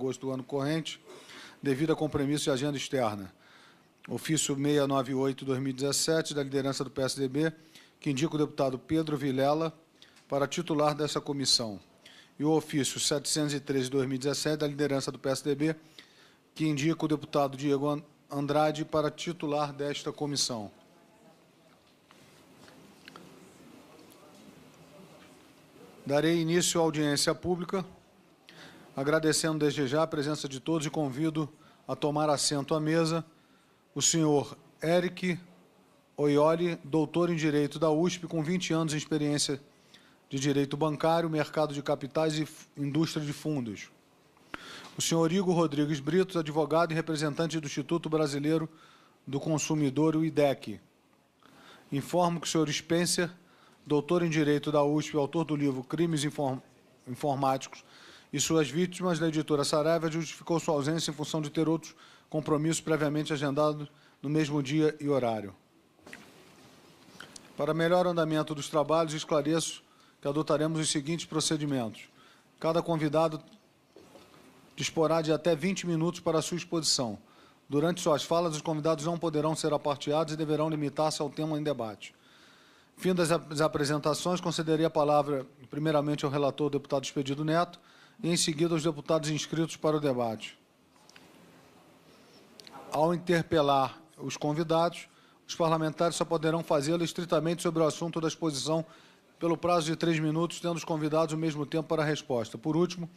agosto do ano corrente, devido a compromisso de agenda externa. Ofício 698/2017, da liderança do PSDB, que indica o deputado Pedro Vilela para titular dessa comissão. E o ofício 713/2017, da liderança do PSDB, que indica o deputado Diego Andrade para titular desta comissão. Darei início à audiência pública, agradecendo desde já a presença de todos e convido a tomar assento à mesa o senhor Eric Oioli, doutor em Direito da USP, com 20 anos de experiência de Direito Bancário, Mercado de Capitais e Indústria de Fundos. O senhor Igor Rodrigues Brito, advogado e representante do Instituto Brasileiro do Consumidor, o IDEC. Informo que o senhor Spencer, doutor em Direito da USP, autor do livro Crimes Informáticos e Suas Vítimas, da editora Saraiva, justificou sua ausência em função de ter outros compromissos previamente agendados no mesmo dia e horário. Para melhor andamento dos trabalhos, esclareço que adotaremos os seguintes procedimentos. Cada convidado disporá de até 20 minutos para a sua exposição. Durante suas falas, os convidados não poderão ser aparteados e deverão limitar-se ao tema em debate. Fim das apresentações, concederei a palavra, primeiramente, ao relator, o deputado Expedito Neto, e, em seguida, aos deputados inscritos para o debate. Ao interpelar os convidados, os parlamentares só poderão fazê-lo estritamente sobre o assunto da exposição pelo prazo de 3 minutos, tendo os convidados o mesmo tempo para a resposta. Por último,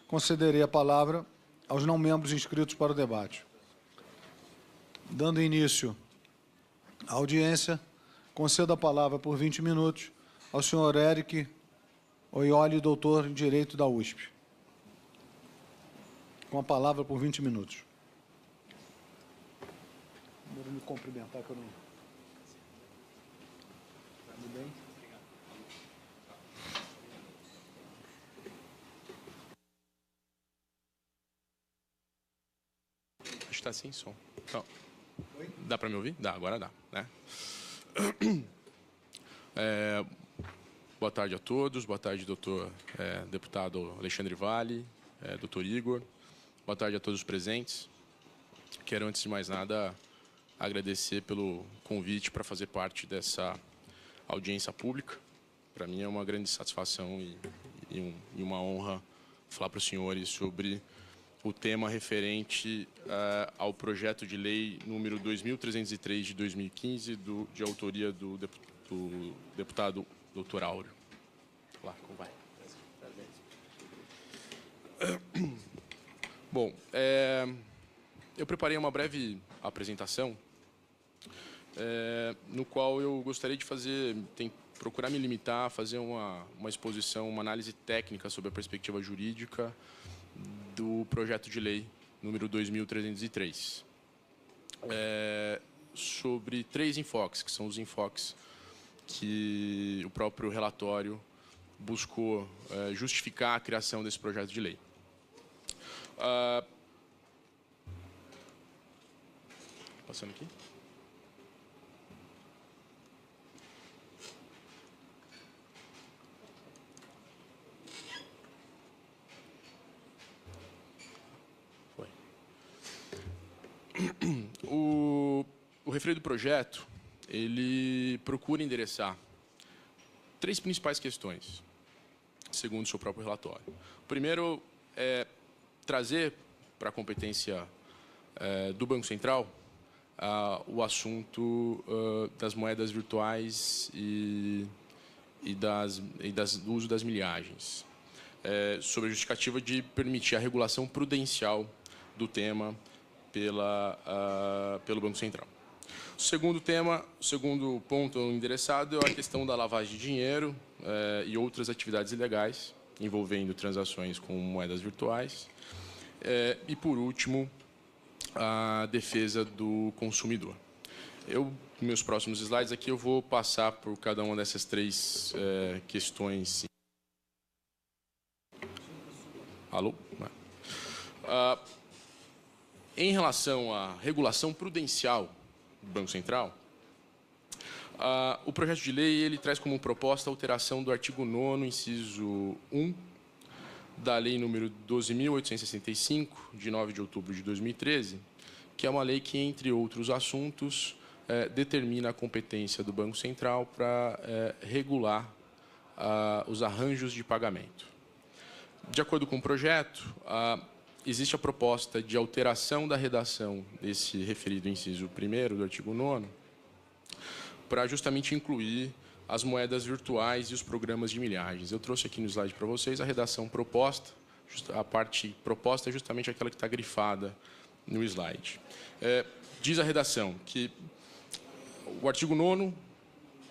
concederei a palavra aos não membros inscritos para o debate. Dando início à audiência, concedo a palavra por 20 minutos ao senhor Eric Oioli, doutor em Direito da USP. Com a palavra por 20 minutos. Vou me cumprimentar, que eu não... Tudo bem? Acho que está sem som. Então, dá para me ouvir? Dá, agora dá, né? Boa tarde a todos. Boa tarde, doutor deputado Alexandre Vale, doutor Igor. Boa tarde a todos os presentes. Quero, antes de mais nada, agradecer pelo convite para fazer parte dessa audiência pública. Para mim é uma grande satisfação e uma honra falar para os senhores sobre o tema referente ao projeto de lei número 2.303 de 2015, de autoria do deputado Dr. Áureo. Lá, como vai? Bom, eu preparei uma breve apresentação, no qual eu gostaria de procurar me limitar a fazer uma exposição, uma análise técnica sobre a perspectiva jurídica do projeto de lei número 2.303, sobre 3 enfoques, que são os enfoques que o próprio relatório buscou justificar a criação desse projeto de lei. Passando aqui. Foi. O referido projeto, ele procura endereçar 3 principais questões, segundo o seu próprio relatório. O primeiro é trazer para a competência do Banco Central o assunto das moedas virtuais e do uso das milhagens, sob a justificativa de permitir a regulação prudencial do tema pelo Banco Central. O segundo ponto endereçado é a questão da lavagem de dinheiro e outras atividades ilegais envolvendo transações com moedas virtuais. E, por último, a defesa do consumidor. Meus próximos slides aqui, eu vou passar por cada uma dessas 3 questões. Alô? Em relação à regulação prudencial do Banco Central, o projeto de lei ele traz como proposta a alteração do artigo 9º, inciso 1, da Lei número 12.865, de 9 de outubro de 2013, que é uma lei que, entre outros assuntos, determina a competência do Banco Central para regular os arranjos de pagamento. De acordo com o projeto, existe a proposta de alteração da redação desse referido inciso 1º do artigo 9º, para justamente incluir as moedas virtuais e os programas de milhagens. Eu trouxe aqui no slide para vocês a redação proposta. A parte proposta é justamente aquela que está grifada no slide. Diz a redação que o artigo 9º,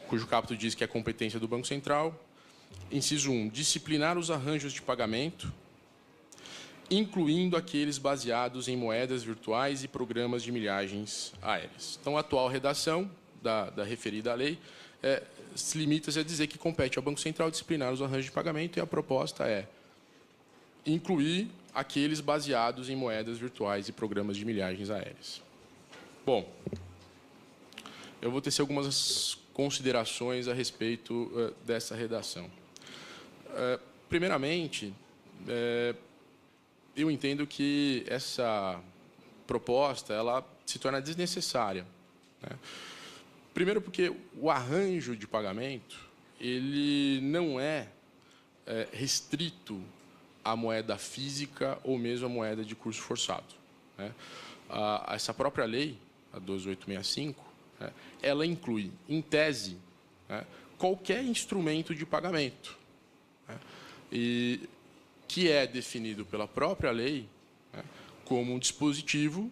cujo caput diz que é competência do Banco Central, inciso 1, disciplinar os arranjos de pagamento, incluindo aqueles baseados em moedas virtuais e programas de milhagens aéreas. Então, a atual redação da referida lei se limita-se a dizer que compete ao Banco Central disciplinar os arranjos de pagamento, e a proposta é incluir aqueles baseados em moedas virtuais e programas de milhagens aéreas. Bom, eu vou tecer algumas considerações a respeito dessa redação. Primeiramente, eu entendo que essa proposta ela se torna desnecessária, né? Primeiro porque o arranjo de pagamento ele não é restrito à moeda física ou mesmo à moeda de curso forçado, né? Essa própria lei, a 12.865, ela inclui, em tese, qualquer instrumento de pagamento, e que é definido pela própria lei como um dispositivo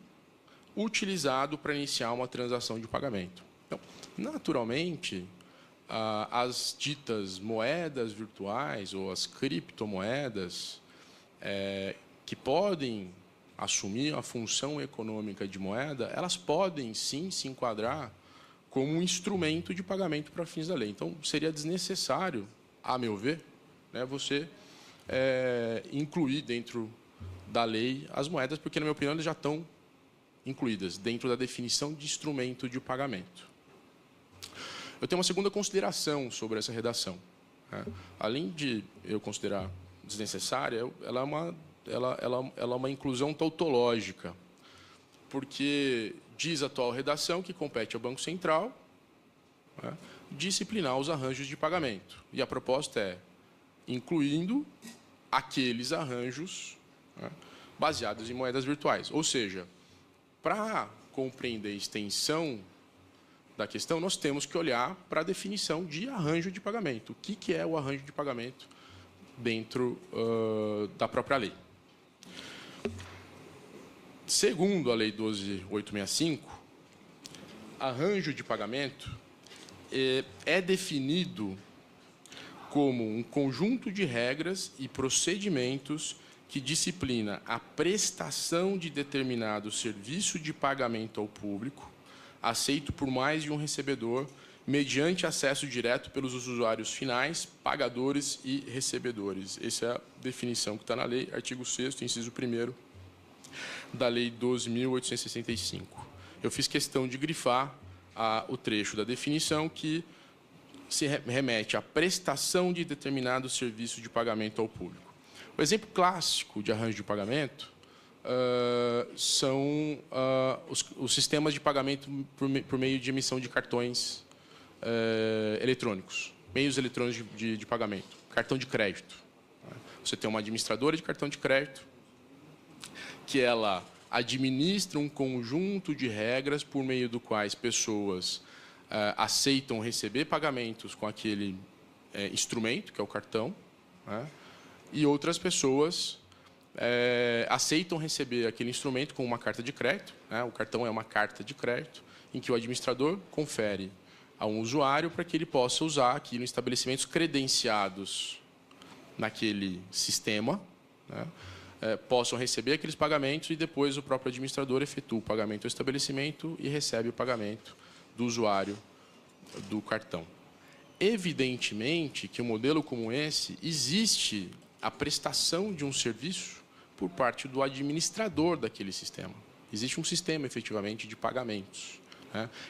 utilizado para iniciar uma transação de pagamento. Então, naturalmente, as ditas moedas virtuais ou as criptomoedas que podem assumir a função econômica de moeda, elas podem, sim, se enquadrar como um instrumento de pagamento para fins da lei. Então, seria desnecessário, a meu ver, você incluir dentro da lei as moedas, porque, na minha opinião, elas já estão incluídas dentro da definição de instrumento de pagamento. Eu tenho uma segunda consideração sobre essa redação. Além de eu considerar desnecessária, ela é uma inclusão tautológica, porque diz a atual redação que compete ao Banco Central disciplinar os arranjos de pagamento. E a proposta é incluindo aqueles arranjos baseados em moedas virtuais. Ou seja, para compreender a extensão da questão, nós temos que olhar para a definição de arranjo de pagamento. O que é o arranjo de pagamento dentro da própria lei? Segundo a Lei 12.865, arranjo de pagamento é definido como um conjunto de regras e procedimentos que disciplina a prestação de determinado serviço de pagamento ao público, aceito por mais de um recebedor, mediante acesso direto pelos usuários finais, pagadores e recebedores. Essa é a definição que está na lei, artigo 6º, inciso 1º, da Lei 12.865. Eu fiz questão de grifar o trecho da definição que se remete à prestação de determinado serviço de pagamento ao público. O exemplo clássico de arranjo de pagamento são os sistemas de pagamento por meio de emissão de cartões eletrônicos, meios eletrônicos de pagamento, cartão de crédito. Você tem uma administradora de cartão de crédito que ela administra um conjunto de regras por meio do quais pessoas aceitam receber pagamentos com aquele instrumento, que é o cartão, e outras pessoas aceitam receber aquele instrumento com uma carta de crédito. O cartão é uma carta de crédito em que o administrador confere a um usuário para que ele possa usar aquilo em estabelecimentos credenciados naquele sistema, possam receber aqueles pagamentos e depois o próprio administrador efetua o pagamento ao estabelecimento e recebe o pagamento do usuário do cartão. Evidentemente que um modelo como esse existe a prestação de um serviço por parte do administrador daquele sistema. Existe um sistema, efetivamente, de pagamentos.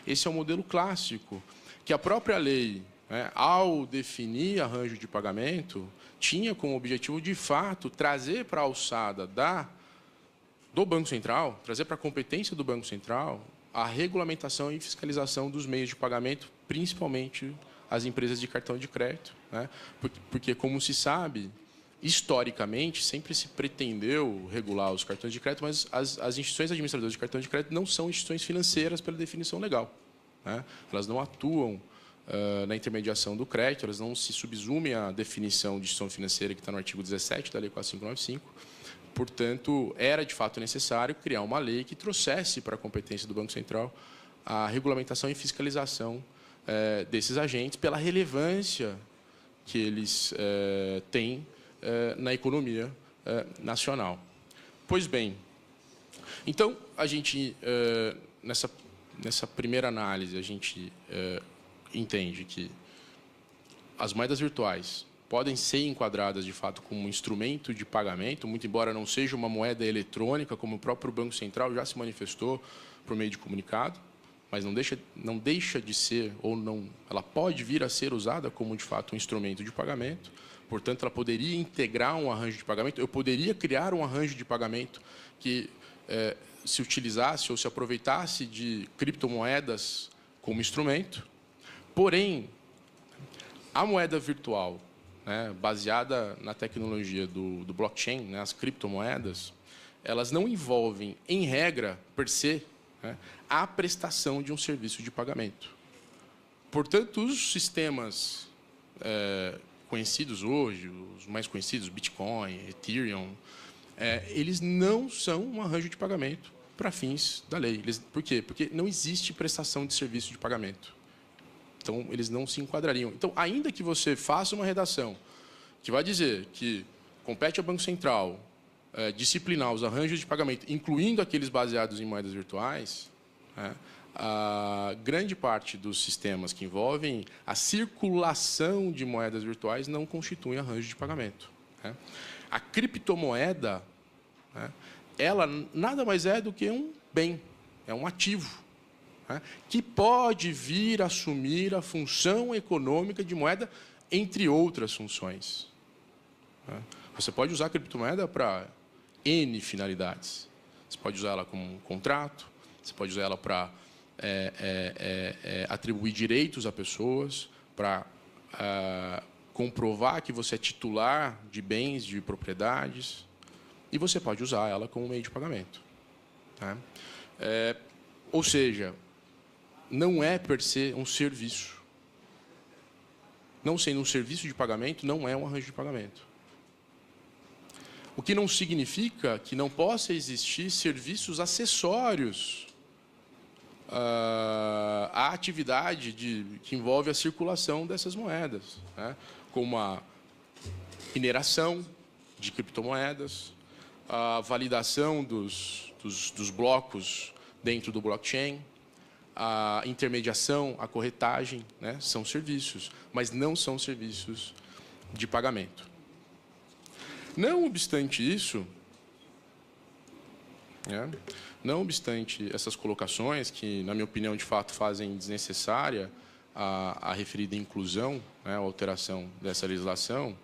Esse é um modelo clássico que a própria lei né, ao definir arranjo de pagamento, tinha como objetivo, de fato, trazer para a alçada do Banco Central, trazer para a competência do Banco Central a regulamentação e fiscalização dos meios de pagamento, principalmente as empresas de cartão de crédito, né? Porque, como se sabe, historicamente, sempre se pretendeu regular os cartões de crédito, mas as instituições administradoras de cartão de crédito não são instituições financeiras pela definição legal, né? Elas não atuam na intermediação do crédito, elas não se subsumem à definição de instituição financeira que está no artigo 17 da Lei 4595. Portanto, era de fato necessário criar uma lei que trouxesse para a competência do Banco Central a regulamentação e fiscalização desses agentes pela relevância que eles têm na economia nacional. Pois bem, então, a gente, nessa primeira análise, a gente entende que as moedas virtuais podem ser enquadradas, de fato, como um instrumento de pagamento, muito embora não seja uma moeda eletrônica, como o próprio Banco Central já se manifestou por meio de comunicado, mas não deixa de ser, ou não, ela pode vir a ser usada como, de fato, um instrumento de pagamento. Portanto, ela poderia integrar um arranjo de pagamento. Eu poderia criar um arranjo de pagamento que se utilizasse ou se aproveitasse de criptomoedas como instrumento. Porém, a moeda virtual, né, baseada na tecnologia do blockchain, né, as criptomoedas, elas não envolvem, em regra, per se, né, a prestação de um serviço de pagamento. Portanto, os sistemas conhecidos hoje, os mais conhecidos, Bitcoin, Ethereum, eles não são um arranjo de pagamento para fins da lei. Por quê? Porque não existe prestação de serviço de pagamento. Então, eles não se enquadrariam. Então, ainda que você faça uma redação que vai dizer que compete ao Banco Central disciplinar os arranjos de pagamento, incluindo aqueles baseados em moedas virtuais, né, a grande parte dos sistemas que envolvem a circulação de moedas virtuais não constituem arranjo de pagamento, né. A criptomoeda, né, ela nada mais é do que um bem, é um ativo, né, que pode vir a assumir a função econômica de moeda, entre outras funções, né. Você pode usar a criptomoeda para N finalidades. Você pode usar ela como um contrato, você pode usar ela para atribuir direitos a pessoas, para comprovar que você é titular de bens, de propriedades, e você pode usar ela como meio de pagamento, tá? Ou seja, não é per se um serviço. Não sendo um serviço de pagamento, não é um arranjo de pagamento. O que não significa que não possa existir serviços acessórios à atividade que envolve a circulação dessas moedas, né? Como a mineração de criptomoedas, a validação dos blocos dentro do blockchain, a intermediação, a corretagem, né? São serviços, mas não são serviços de pagamento. Não obstante isso, não obstante essas colocações, que, na minha opinião, de fato, fazem desnecessária a referida inclusão, né, a alteração dessa legislação,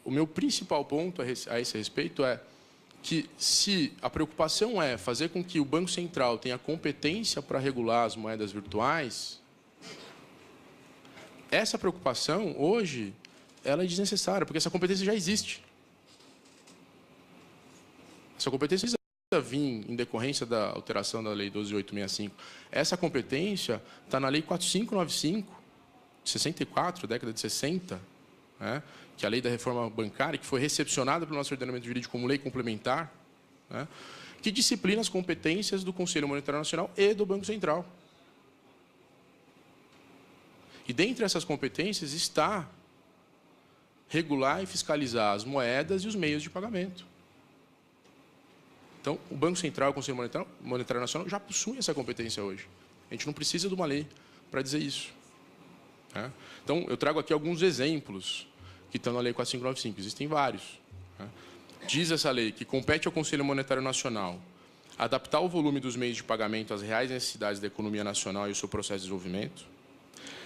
o meu principal ponto a esse respeito é que, se a preocupação é fazer com que o Banco Central tenha competência para regular as moedas virtuais, essa preocupação, hoje, ela é desnecessária, porque essa competência já existe. Essa competência precisa vir em decorrência da alteração da Lei 12.865. Essa competência está na Lei 4595, de 64, década de 60, né, que é a Lei da Reforma Bancária, que foi recepcionada pelo nosso ordenamento jurídico como lei complementar, né, que disciplina as competências do Conselho Monetário Nacional e do Banco Central. E, dentre essas competências, está regular e fiscalizar as moedas e os meios de pagamento. Então, o Banco Central e o Conselho Monetário Nacional já possuem essa competência hoje. A gente não precisa de uma lei para dizer isso, né? Então, eu trago aqui alguns exemplos que estão na Lei 4595. Existem vários, né? Diz essa lei que compete ao Conselho Monetário Nacional adaptar o volume dos meios de pagamento às reais necessidades da economia nacional e o seu processo de desenvolvimento,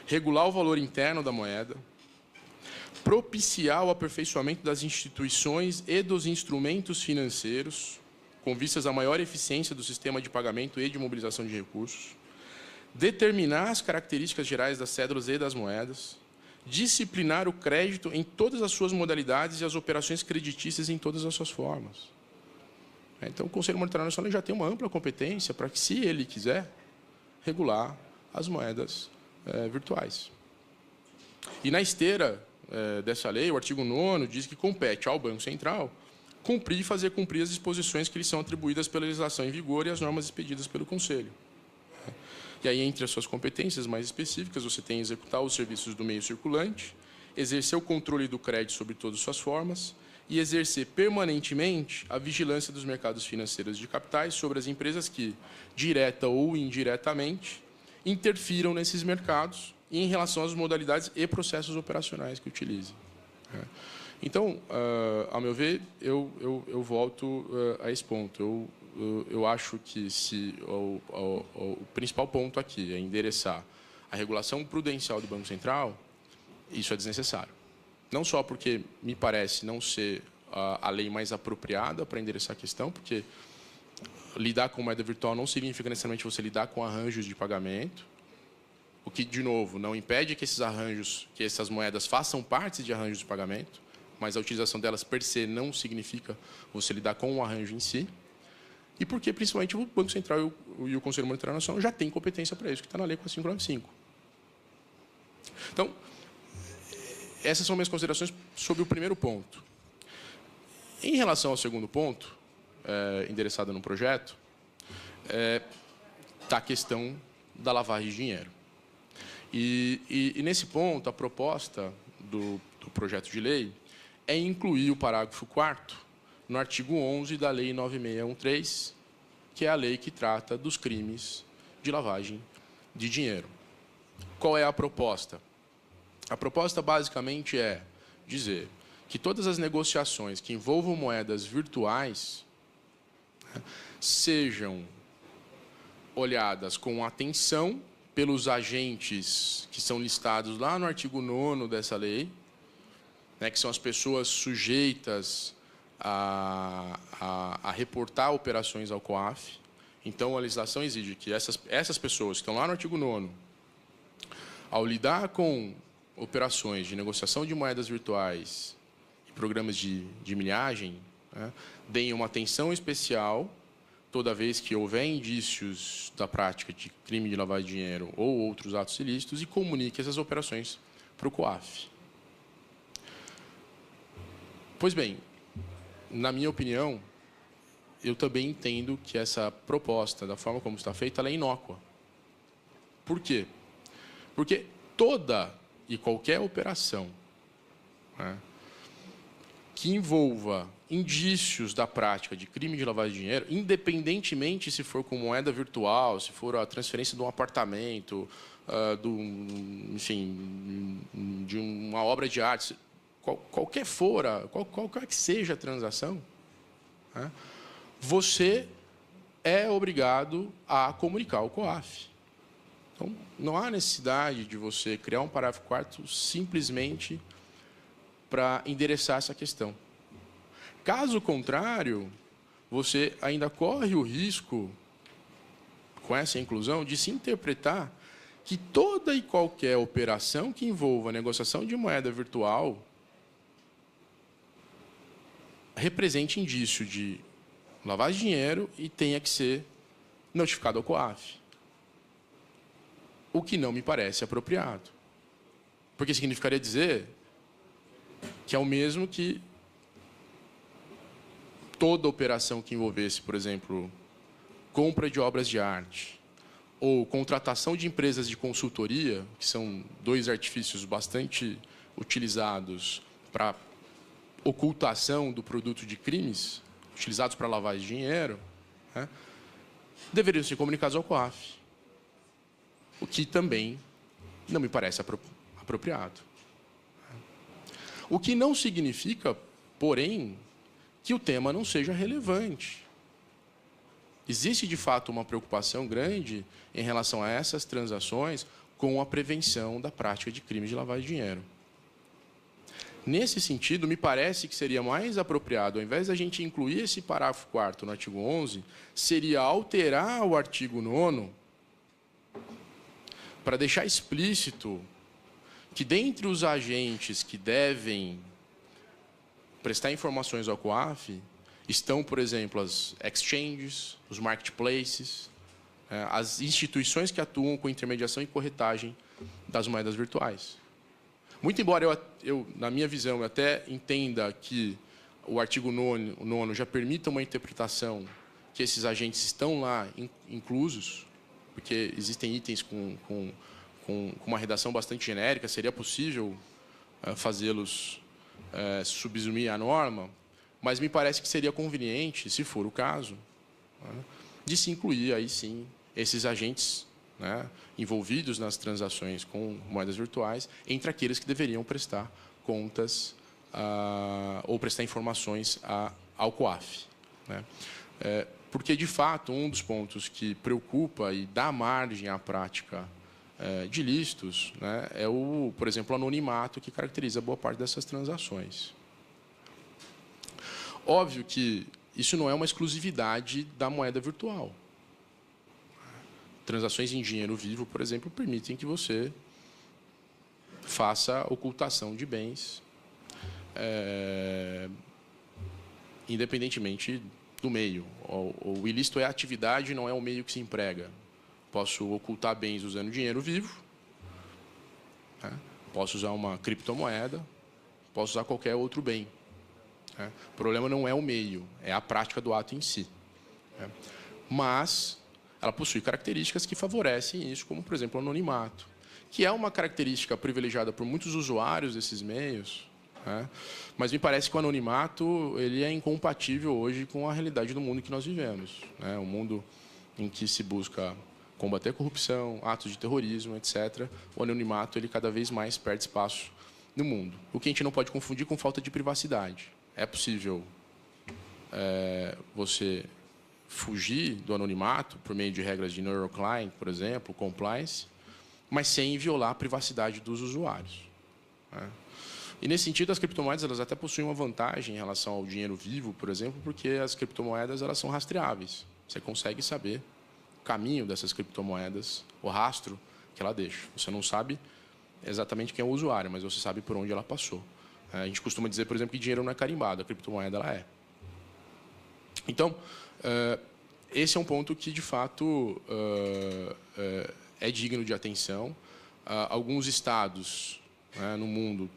regular o valor interno da moeda, propiciar o aperfeiçoamento das instituições e dos instrumentos financeiros, com vistas à maior eficiência do sistema de pagamento e de mobilização de recursos, determinar as características gerais das cédulas e das moedas, disciplinar o crédito em todas as suas modalidades e as operações creditícias em todas as suas formas. Então, o Conselho Monetário Nacional já tem uma ampla competência para que, se ele quiser, regular as moedas virtuais. E na esteira dessa lei, o artigo 9º diz que compete ao Banco Central cumprir e fazer cumprir as disposições que lhe são atribuídas pela legislação em vigor e as normas expedidas pelo Conselho. E aí, entre as suas competências mais específicas, você tem executar os serviços do meio circulante, exercer o controle do crédito sobre todas as suas formas e exercer permanentemente a vigilância dos mercados financeiros de capitais sobre as empresas que, direta ou indiretamente, interfiram nesses mercados e em relação às modalidades e processos operacionais que utilizem. Então, ao meu ver, eu volto a esse ponto. Eu acho que o principal ponto aqui é endereçar a regulação prudencial do Banco Central, isso é desnecessário. Não só porque me parece não ser a lei mais apropriada para endereçar a questão, porque lidar com moeda virtual não significa necessariamente você lidar com arranjos de pagamento, o que, de novo, não impede que esses arranjos, que essas moedas façam parte de arranjos de pagamento, mas a utilização delas per se não significa você lidar com o arranjo em si. E porque, principalmente, o Banco Central e o Conselho Monetário Nacional já têm competência para isso, que está na Lei 4595. Então, essas são minhas considerações sobre o primeiro ponto. Em relação ao segundo ponto, endereçado no projeto, está a questão da lavagem de dinheiro. E nesse ponto, a proposta do projeto de lei é incluir o parágrafo 4º no artigo 11 da Lei 9613, que é a lei que trata dos crimes de lavagem de dinheiro. Qual é a proposta? A proposta, basicamente, é dizer que todas as negociações que envolvam moedas virtuais sejam olhadas com atenção pelos agentes que são listados lá no artigo 9º dessa lei, que são as pessoas sujeitas a reportar operações ao COAF. Então, a legislação exige que essas pessoas que estão lá no artigo 9º, ao lidar com operações de negociação de moedas virtuais e programas de milhagem, deem uma atenção especial toda vez que houver indícios da prática de crime de lavagem de dinheiro ou outros atos ilícitos e comunique essas operações para o COAF. Pois bem, na minha opinião, eu também entendo que essa proposta, da forma como está feita, ela é inócua. Por quê? Porque toda e qualquer operação que envolva indícios da prática de crime de lavagem de dinheiro, independentemente se for com moeda virtual, se for a transferência de um apartamento, enfim, de uma obra de arte, qualquer que seja a transação, você é obrigado a comunicar ao COAF. Então, não há necessidade de você criar um parágrafo 4º simplesmente para endereçar essa questão. Caso contrário, você ainda corre o risco, com essa inclusão, de se interpretar que toda e qualquer operação que envolva a negociação de moeda virtual represente indício de lavagem de dinheiro e tenha que ser notificado ao COAF. O que não me parece apropriado. Porque significaria dizer que é o mesmo que toda operação que envolvesse, por exemplo, compra de obras de arte ou contratação de empresas de consultoria, que são dois artifícios bastante utilizados para ocultação do produto de crimes, utilizados para lavagem de dinheiro, deveriam ser comunicados ao COAF. O que também não me parece apropriado. O que não significa, porém, que o tema não seja relevante. Existe, de fato, uma preocupação grande em relação a essas transações com a prevenção da prática de crimes de lavagem de dinheiro. Nesse sentido, me parece que seria mais apropriado, ao invés da gente incluir esse parágrafo 4º no artigo 11, seria alterar o artigo 9º para deixar explícito que, dentre os agentes que devem prestar informações ao COAF, estão, por exemplo, as exchanges, os marketplaces, as instituições que atuam com intermediação e corretagem das moedas virtuais. Muito embora eu, na minha visão, eu até entenda que o artigo 9º já permita uma interpretação que esses agentes estão lá inclusos, porque existem itens com uma redação bastante genérica, seria possível fazê-los subsumir à norma, mas me parece que seria conveniente, se for o caso, de se incluir, aí sim, esses agentes, envolvidos nas transações com moedas virtuais, entre aqueles que deveriam prestar contas ou prestar informações ao COAF. Porque, de fato, um dos pontos que preocupa e dá margem à prática de ilícitos é, por exemplo, o anonimato que caracteriza boa parte dessas transações. Óbvio que isso não é uma exclusividade da moeda virtual. Transações em dinheiro vivo, por exemplo, permitem que você faça ocultação de bens, independentemente do meio. O ilícito é a atividade, não é o meio que se emprega. Posso ocultar bens usando dinheiro vivo, posso usar uma criptomoeda, posso usar qualquer outro bem. O problema não é o meio, é a prática do ato em si. Mas ela possui características que favorecem isso, como, por exemplo, o anonimato, que é uma característica privilegiada por muitos usuários desses meios, mas me parece que o anonimato ele é incompatível hoje com a realidade do mundo que nós vivemos. Um mundo em que se busca combater a corrupção, atos de terrorismo, etc. O anonimato ele cada vez mais perde espaço no mundo. O que a gente não pode confundir com falta de privacidade. É possível você fugir do anonimato por meio de regras de know your client, por exemplo, compliance, mas sem violar a privacidade dos usuários. E, nesse sentido, as criptomoedas elas até possuem uma vantagem em relação ao dinheiro vivo, por exemplo, porque as criptomoedas elas são rastreáveis. Você consegue saber o caminho dessas criptomoedas, o rastro que ela deixa. Você não sabe exatamente quem é o usuário, mas você sabe por onde ela passou. A gente costuma dizer, por exemplo, que dinheiro não é carimbado, a criptomoeda ela é. Então, esse é um ponto que, de fato, é digno de atenção. Alguns estados no mundo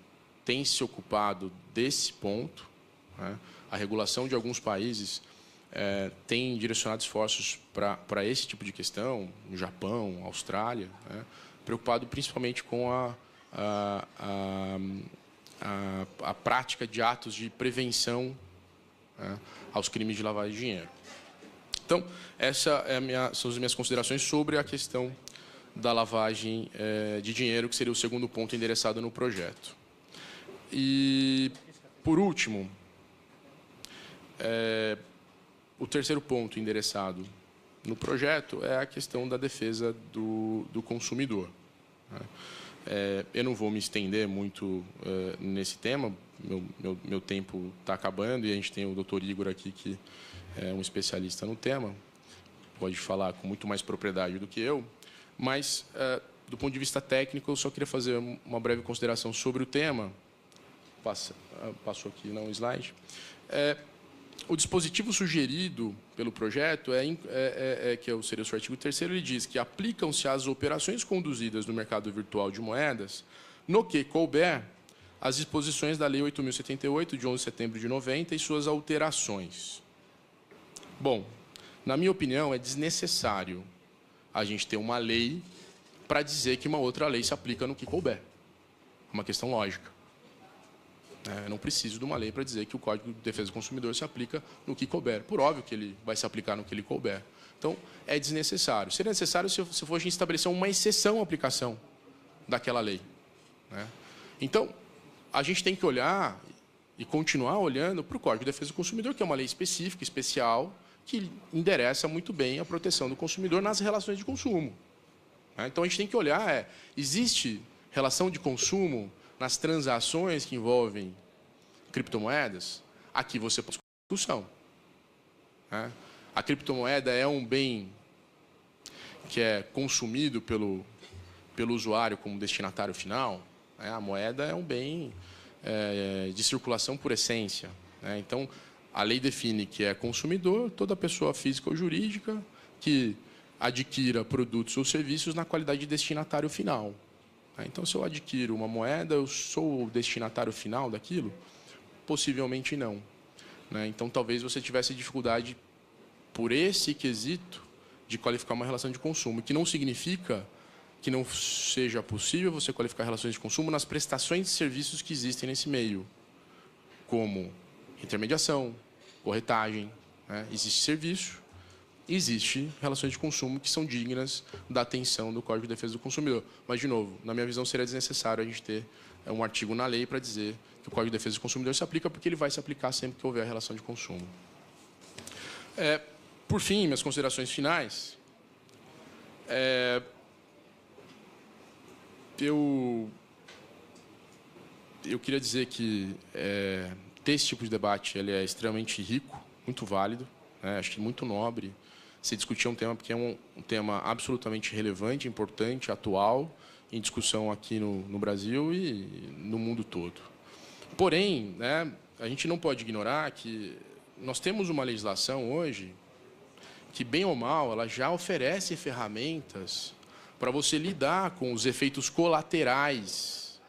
têm se ocupado desse ponto. A regulação de alguns países tem direcionado esforços para esse tipo de questão, no Japão, Austrália, preocupado principalmente com a prática de atos de prevenção aos crimes de lavagem de dinheiro. Então, essas são as minhas considerações sobre a questão da lavagem de dinheiro, que seria o segundo ponto endereçado no projeto. E, por último, o terceiro ponto endereçado no projeto é a questão da defesa do consumidor. Eu não vou me estender muito nesse tema, meu tempo está acabando e a gente tem o Dr. Igor aqui, que é um especialista no tema, pode falar com muito mais propriedade do que eu, mas, do ponto de vista técnico, eu só queria fazer uma breve consideração sobre o tema. Passou aqui um slide. O dispositivo sugerido pelo projeto, que seria o seu artigo 3º, ele diz que aplicam-se às operações conduzidas no mercado virtual de moedas, no que couber as disposições da Lei 8.078, de 11 de setembro de 90, e suas alterações. Bom, na minha opinião, é desnecessário a gente ter uma lei para dizer que uma outra lei se aplica no que couber. É uma questão lógica. Eu não preciso de uma lei para dizer que o Código de Defesa do Consumidor se aplica no que couber. Por óbvio que ele vai se aplicar no que ele couber. Então, é desnecessário. Seria necessário se for a gente estabelecer uma exceção à aplicação daquela lei. Então, a gente tem que olhar e continuar olhando para o Código de Defesa do Consumidor, que é uma lei específica, especial, que endereça muito bem a proteção do consumidor nas relações de consumo. Então, a gente tem que olhar, existe relação de consumo nas transações que envolvem criptomoedas? Aqui você pode discussão. A criptomoeda é um bem que é consumido pelo usuário como destinatário final. A moeda é um bem de circulação por essência. Então, a lei define que é consumidor toda pessoa física ou jurídica que adquira produtos ou serviços na qualidade de destinatário final. Então, se eu adquiro uma moeda, eu sou o destinatário final daquilo? Possivelmente não. Então, talvez você tivesse dificuldade, por esse quesito, de qualificar uma relação de consumo, que não significa que não seja possível você qualificar relações de consumo nas prestações de serviços que existem nesse meio, como intermediação, corretagem. Existe serviço, existe relações de consumo que são dignas da atenção do Código de Defesa do Consumidor. Mas, de novo, na minha visão, seria desnecessário a gente ter um artigo na lei para dizer que o Código de Defesa do Consumidor se aplica, porque ele vai se aplicar sempre que houver relação de consumo. Por fim, minhas considerações finais. Eu queria dizer que ter esse tipo de debate ele é extremamente rico, muito válido, acho que muito nobre se discutir um tema, porque é um tema absolutamente relevante, importante, atual, em discussão aqui no Brasil e no mundo todo. Porém, a gente não pode ignorar que nós temos uma legislação hoje que, bem ou mal, ela já oferece ferramentas para você lidar com os efeitos colaterais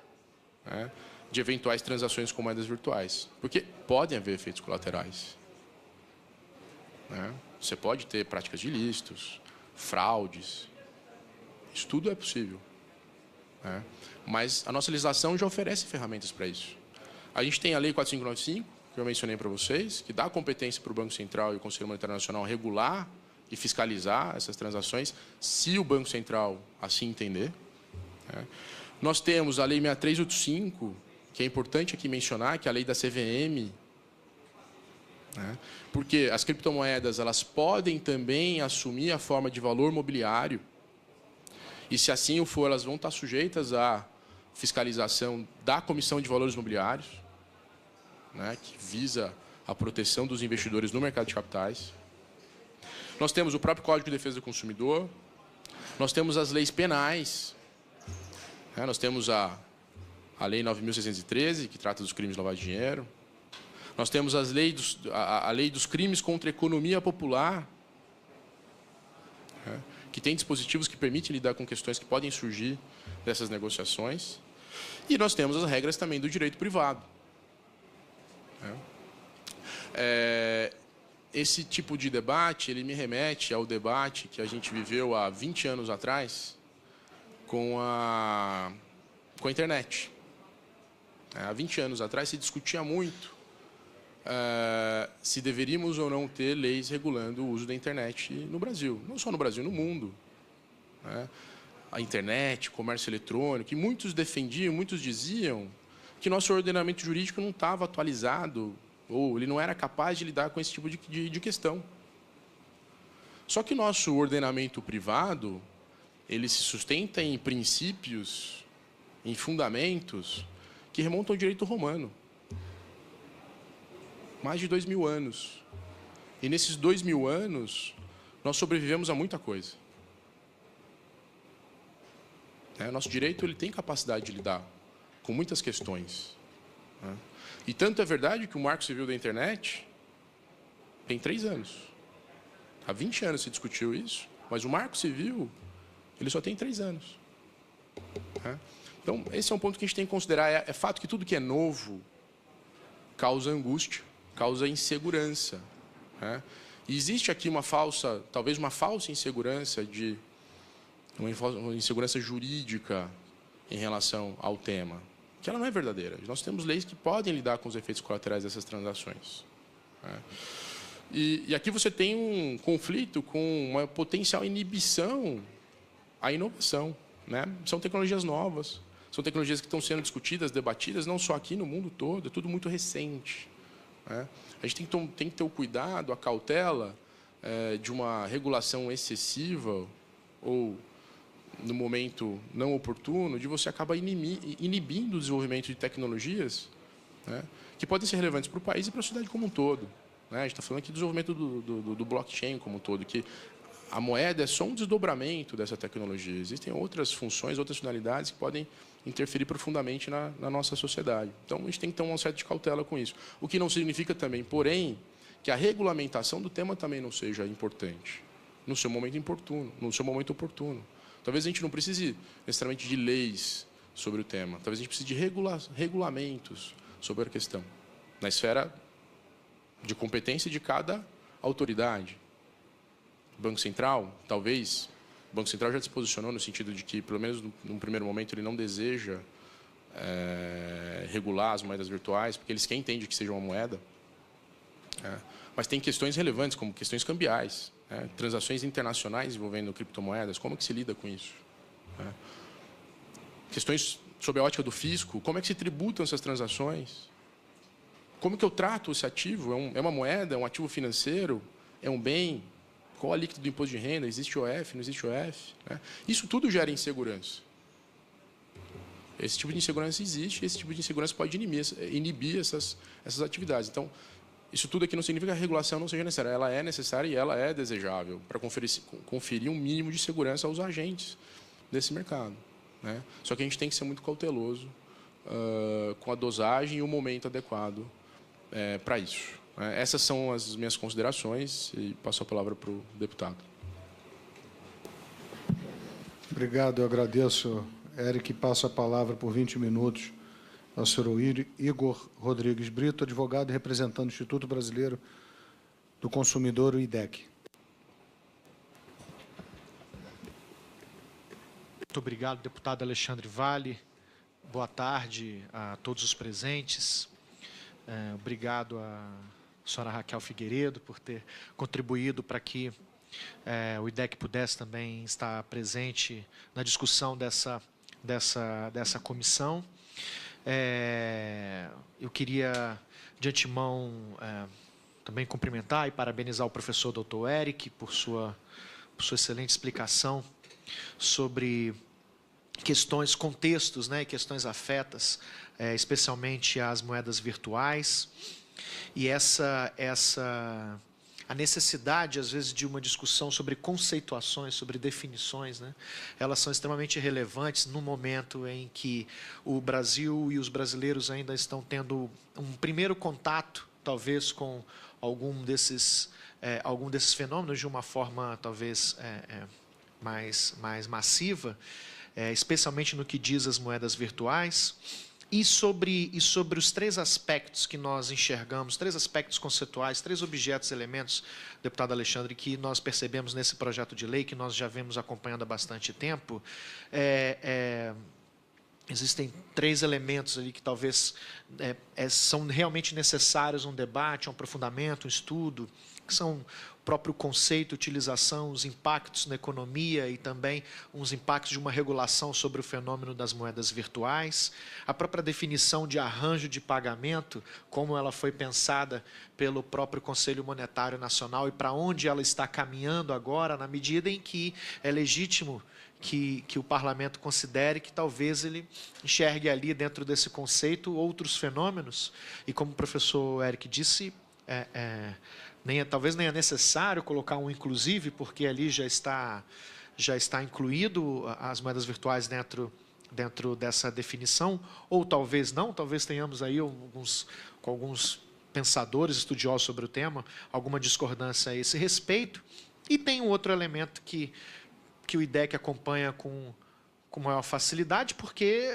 de eventuais transações com moedas virtuais. Porque podem haver efeitos colaterais. Você pode ter práticas de ilícitos, fraudes. Isso tudo é possível. Mas a nossa legislação já oferece ferramentas para isso. A gente tem a Lei 4595, que eu mencionei para vocês, que dá competência para o Banco Central e o Conselho Monetário Nacional regular e fiscalizar essas transações, se o Banco Central assim entender. Nós temos a Lei 6385, que é importante aqui mencionar, que é a lei da CVM, porque as criptomoedas elas podem também assumir a forma de valor mobiliário, e se assim o for, elas vão estar sujeitas à fiscalização da Comissão de Valores Mobiliários, que visa a proteção dos investidores no mercado de capitais. Nós temos o próprio Código de Defesa do Consumidor, nós temos as leis penais, nós temos a Lei 9.613, que trata dos crimes de lavagem de dinheiro. Nós temos a Lei dos Crimes contra a Economia Popular, que tem dispositivos que permitem lidar com questões que podem surgir dessas negociações. E nós temos as regras também do direito privado. Esse tipo de debate ele me remete ao debate que a gente viveu há 20 anos atrás com a internet. Há 20 anos atrás se discutia muito se deveríamos ou não ter leis regulando o uso da internet no Brasil. Não só no Brasil, no mundo. A internet, comércio eletrônico, e muitos defendiam, muitos diziam que nosso ordenamento jurídico não estava atualizado ou ele não era capaz de lidar com esse tipo de questão. Só que nosso ordenamento privado ele se sustenta em princípios, em fundamentos que remontam ao direito romano. Mais de 2.000 anos. E nesses 2.000 anos, nós sobrevivemos a muita coisa. Nosso direito ele tem capacidade de lidar com muitas questões. E tanto é verdade que o Marco Civil da Internet tem 3 anos. Há 20 anos se discutiu isso, mas o Marco Civil ele só tem 3 anos. Então, esse é um ponto que a gente tem que considerar. É fato que tudo que é novo causa angústia, causa insegurança. E existe aqui talvez uma falsa insegurança uma insegurança jurídica em relação ao tema, que ela não é verdadeira. Nós temos leis que podem lidar com os efeitos colaterais dessas transações. E aqui você tem um conflito com uma potencial inibição à inovação. São tecnologias novas, são tecnologias que estão sendo discutidas, debatidas, não só aqui, no mundo todo, é tudo muito recente. A gente tem que ter o cuidado, a cautela de uma regulação excessiva ou no momento não oportuno, de você acabar inibindo o desenvolvimento de tecnologias, né, que podem ser relevantes para o país e para a sociedade como um todo. Né? A gente está falando aqui do desenvolvimento do blockchain como um todo, que a moeda é só um desdobramento dessa tecnologia. Existem outras funções, outras finalidades que podem interferir profundamente na nossa sociedade. Então, a gente tem que ter um certo de cautela com isso. O que não significa também, porém, que a regulamentação do tema também não seja importante, no seu momento oportuno. Talvez a gente não precise necessariamente de leis sobre o tema. Talvez a gente precise de regulamentos sobre a questão, na esfera de competência de cada autoridade. Banco Central, talvez, o Banco Central já se posicionou no sentido de que, pelo menos num primeiro momento, ele não deseja regular as moedas virtuais, porque eles quem entende que seja uma moeda. Mas tem questões relevantes, como questões cambiais, transações internacionais envolvendo criptomoedas, como é que se lida com isso? Questões sob a ótica do fisco, como é que se tributam essas transações? Como que eu trato esse ativo? É uma moeda, é um ativo financeiro, é um bem? Qual a alíquota do imposto de renda? Existe OF, não existe OF? Isso tudo gera insegurança. Esse tipo de insegurança existe, esse tipo de insegurança pode inibir essas atividades. Então, isso tudo aqui não significa que a regulação não seja necessária. Ela é necessária e ela é desejável para conferir um mínimo de segurança aos agentes desse mercado. Né? Só que a gente tem que ser muito cauteloso com a dosagem e o momento adequado para isso. Essas são as minhas considerações e passo a palavra para o deputado. Obrigado, eu agradeço, Eric. Passo a palavra por 20 minutos ao senhor Igor Rodrigues Brito, advogado e representante do Instituto Brasileiro do Consumidor, o IDEC. Muito obrigado, deputado Alexandre Valli. Boa tarde a todos os presentes. Obrigado à senhora Raquel Figueiredo por ter contribuído para que o IDEC pudesse também estar presente na discussão dessa comissão. Eu queria, de antemão, também cumprimentar e parabenizar o professor Dr. Eric por sua excelente explicação sobre questões, contextos, né, e questões afetas, especialmente as moedas virtuais. E a necessidade, às vezes, de uma discussão sobre conceituações, sobre definições, né? Elas são extremamente relevantes no momento em que o Brasil e os brasileiros ainda estão tendo um primeiro contato, talvez, com algum desses fenômenos de uma forma, talvez, mais massiva, especialmente no que diz as moedas virtuais. E sobre os três aspectos que nós enxergamos, três aspectos conceituais, três objetos, elementos, deputado Alexandre, que nós percebemos nesse projeto de lei, que nós já vemos acompanhando há bastante tempo, existem três elementos ali que talvez são realmente necessários um debate, um aprofundamento, um estudo, que são o próprio conceito, utilização, os impactos na economia e também uns impactos de uma regulação sobre o fenômeno das moedas virtuais, a própria definição de arranjo de pagamento, como ela foi pensada pelo próprio Conselho Monetário Nacional e para onde ela está caminhando agora, na medida em que é legítimo que o parlamento considere que talvez ele enxergue ali, dentro desse conceito, outros fenômenos. E como o professor Eric disse, talvez nem é necessário colocar um inclusive, porque ali já está incluído as moedas virtuais dentro dessa definição, ou talvez não, talvez tenhamos aí com alguns pensadores, estudiosos sobre o tema, alguma discordância a esse respeito. E tem um outro elemento que o IDEC acompanha com maior facilidade, porque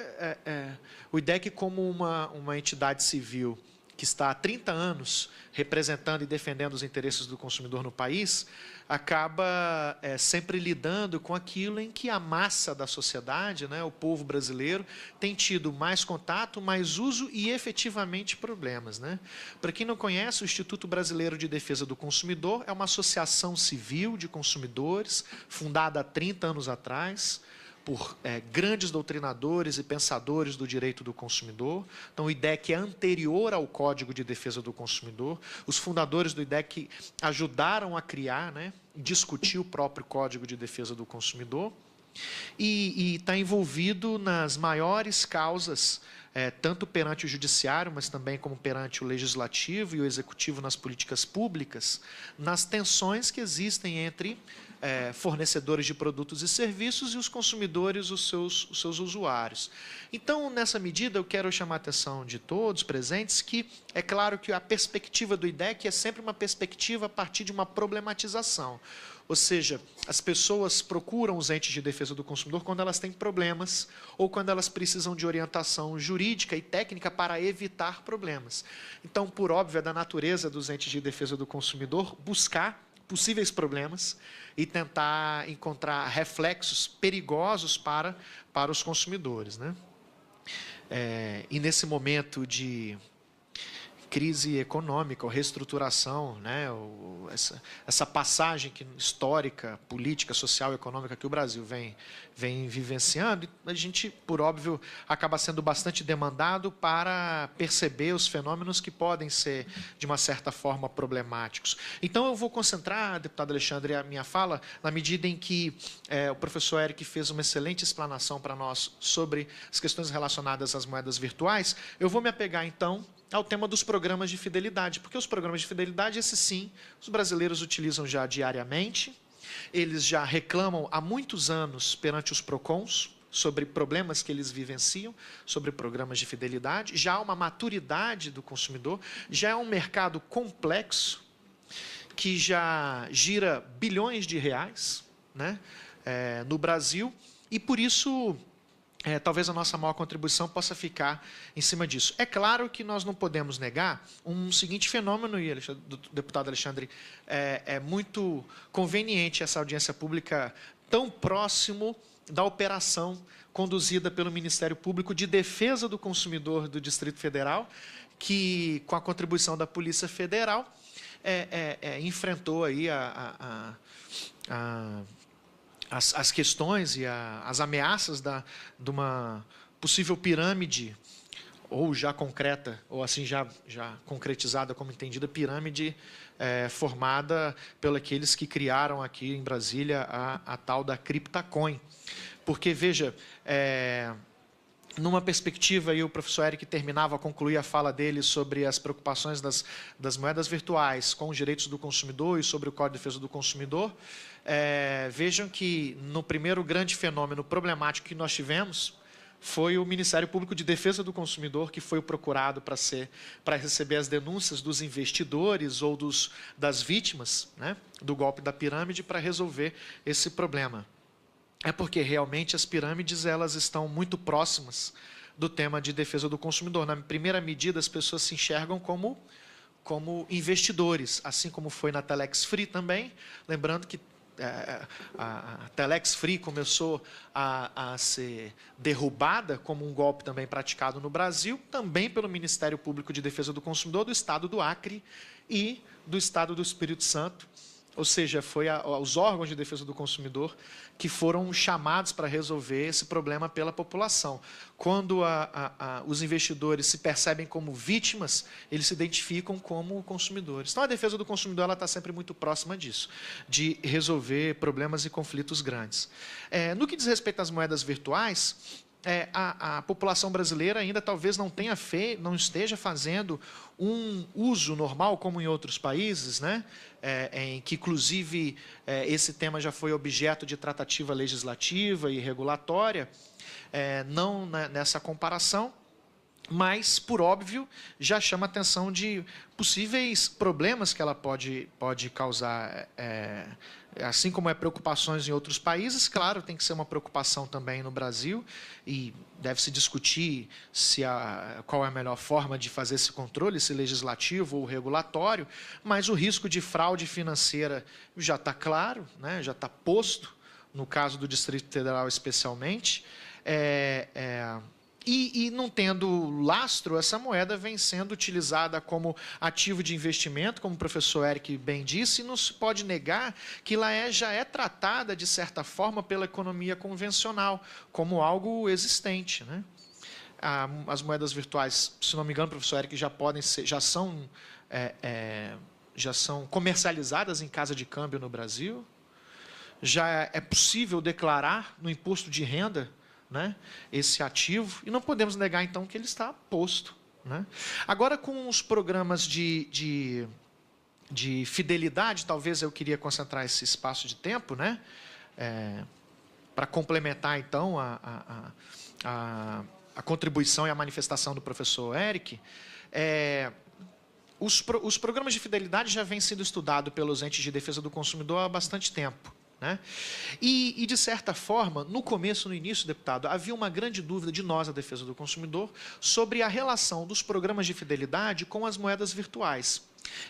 o IDEC, como uma entidade civil que está há 30 anos representando e defendendo os interesses do consumidor no país, acaba sempre lidando com aquilo em que a massa da sociedade, né, o povo brasileiro, tem tido mais contato, mais uso e efetivamente problemas. Né? Para quem não conhece, o Instituto Brasileiro de Defesa do Consumidor é uma associação civil de consumidores, fundada há 30 anos atrás, por grandes doutrinadores e pensadores do direito do consumidor. Então, o IDEC é anterior ao Código de Defesa do Consumidor. Os fundadores do IDEC ajudaram a criar, né, discutir o próprio Código de Defesa do Consumidor. e está envolvido nas maiores causas, tanto perante o judiciário, mas também como perante o legislativo e o executivo nas políticas públicas, nas tensões que existem entre fornecedores de produtos e serviços e os consumidores, os seus usuários. Então, nessa medida, eu quero chamar a atenção de todos presentes que é claro que a perspectiva do IDEC é sempre uma perspectiva a partir de uma problematização. Ou seja, as pessoas procuram os entes de defesa do consumidor quando elas têm problemas ou quando elas precisam de orientação jurídica e técnica para evitar problemas. Então, por óbvio, é da natureza dos entes de defesa do consumidor buscar possíveis problemas e tentar encontrar reflexos perigosos para os consumidores, né? E nesse momento de crise econômica, ou reestruturação, né, essa passagem histórica, política, social e econômica que o Brasil vem vivenciando, a gente, por óbvio, acaba sendo bastante demandado para perceber os fenômenos que podem ser, de uma certa forma, problemáticos. Então, eu vou concentrar, deputado Alexandre, a minha fala, na medida em que o professor Eric fez uma excelente explanação para nós sobre as questões relacionadas às moedas virtuais. Eu vou me apegar, então, ao tema dos programas de fidelidade, porque os programas de fidelidade, esses sim, os brasileiros utilizam já diariamente, eles já reclamam há muitos anos perante os PROCONs sobre problemas que eles vivenciam, sobre programas de fidelidade, já há uma maturidade do consumidor, já é um mercado complexo, que já gira bilhões de reais, né, no Brasil, e por isso talvez a nossa maior contribuição possa ficar em cima disso. É claro que nós não podemos negar um seguinte fenômeno, e deputado Alexandre, é muito conveniente essa audiência pública tão próximo da operação conduzida pelo Ministério Público de Defesa do Consumidor do Distrito Federal, que, com a contribuição da Polícia Federal, enfrentou aí as questões e as ameaças de uma possível pirâmide, ou já concreta, ou assim já concretizada como entendida, pirâmide formada pelos aqueles que criaram aqui em Brasília a tal da CryptaCoin. Porque, veja, numa perspectiva, e o professor Eric terminava a concluir a fala dele sobre as preocupações das moedas virtuais com os direitos do consumidor e sobre o Código de Defesa do Consumidor, vejam que no primeiro grande fenômeno problemático que nós tivemos foi o Ministério Público de Defesa do Consumidor, que foi procurado para receber as denúncias dos investidores ou das vítimas, né, do golpe da pirâmide, para resolver esse problema. É porque realmente as pirâmides elas estão muito próximas do tema de defesa do consumidor. Na primeira medida, as pessoas se enxergam como investidores, assim como foi na Telex Free também, lembrando que a Telex Free começou a ser derrubada como um golpe também praticado no Brasil, também pelo Ministério Público de Defesa do Consumidor do Estado do Acre e do Estado do Espírito Santo. Ou seja, foi os órgãos de defesa do consumidor que foram chamados para resolver esse problema pela população. Quando os investidores se percebem como vítimas, eles se identificam como consumidores. Então, a defesa do consumidor está sempre muito próxima disso, de resolver problemas e conflitos grandes. No que diz respeito às moedas virtuais, a população brasileira ainda talvez não esteja fazendo um uso normal, como em outros países, né? Em que, inclusive, esse tema já foi objeto de tratativa legislativa e regulatória, não nessa comparação, mas, por óbvio, já chama a atenção de possíveis problemas que ela pode causar, assim como preocupações em outros países. Claro, tem que ser uma preocupação também no Brasil e deve-se discutir qual é a melhor forma de fazer esse controle, se legislativo ou regulatório, mas o risco de fraude financeira já está claro, né, já está posto, no caso do Distrito Federal especialmente, E não tendo lastro, essa moeda vem sendo utilizada como ativo de investimento, como o professor Eric bem disse, e não se pode negar que ela já é tratada, de certa forma, pela economia convencional, como algo existente, né? As moedas virtuais, se não me engano, professor Eric, já são comercializadas em casa de câmbio no Brasil. já é possível declarar no imposto de renda, né, esse ativo, e não podemos negar, então, que ele está posto, né? Agora, com os programas de fidelidade, talvez eu queria concentrar esse espaço de tempo, né, para complementar, então, a contribuição e a manifestação do professor Eric. Os programas de fidelidade já vêm sendo estudados pelos entes de defesa do consumidor há bastante tempo, né? E, de certa forma, no começo, no início, deputado, havia uma grande dúvida de nós, a defesa do consumidor, sobre a relação dos programas de fidelidade com as moedas virtuais.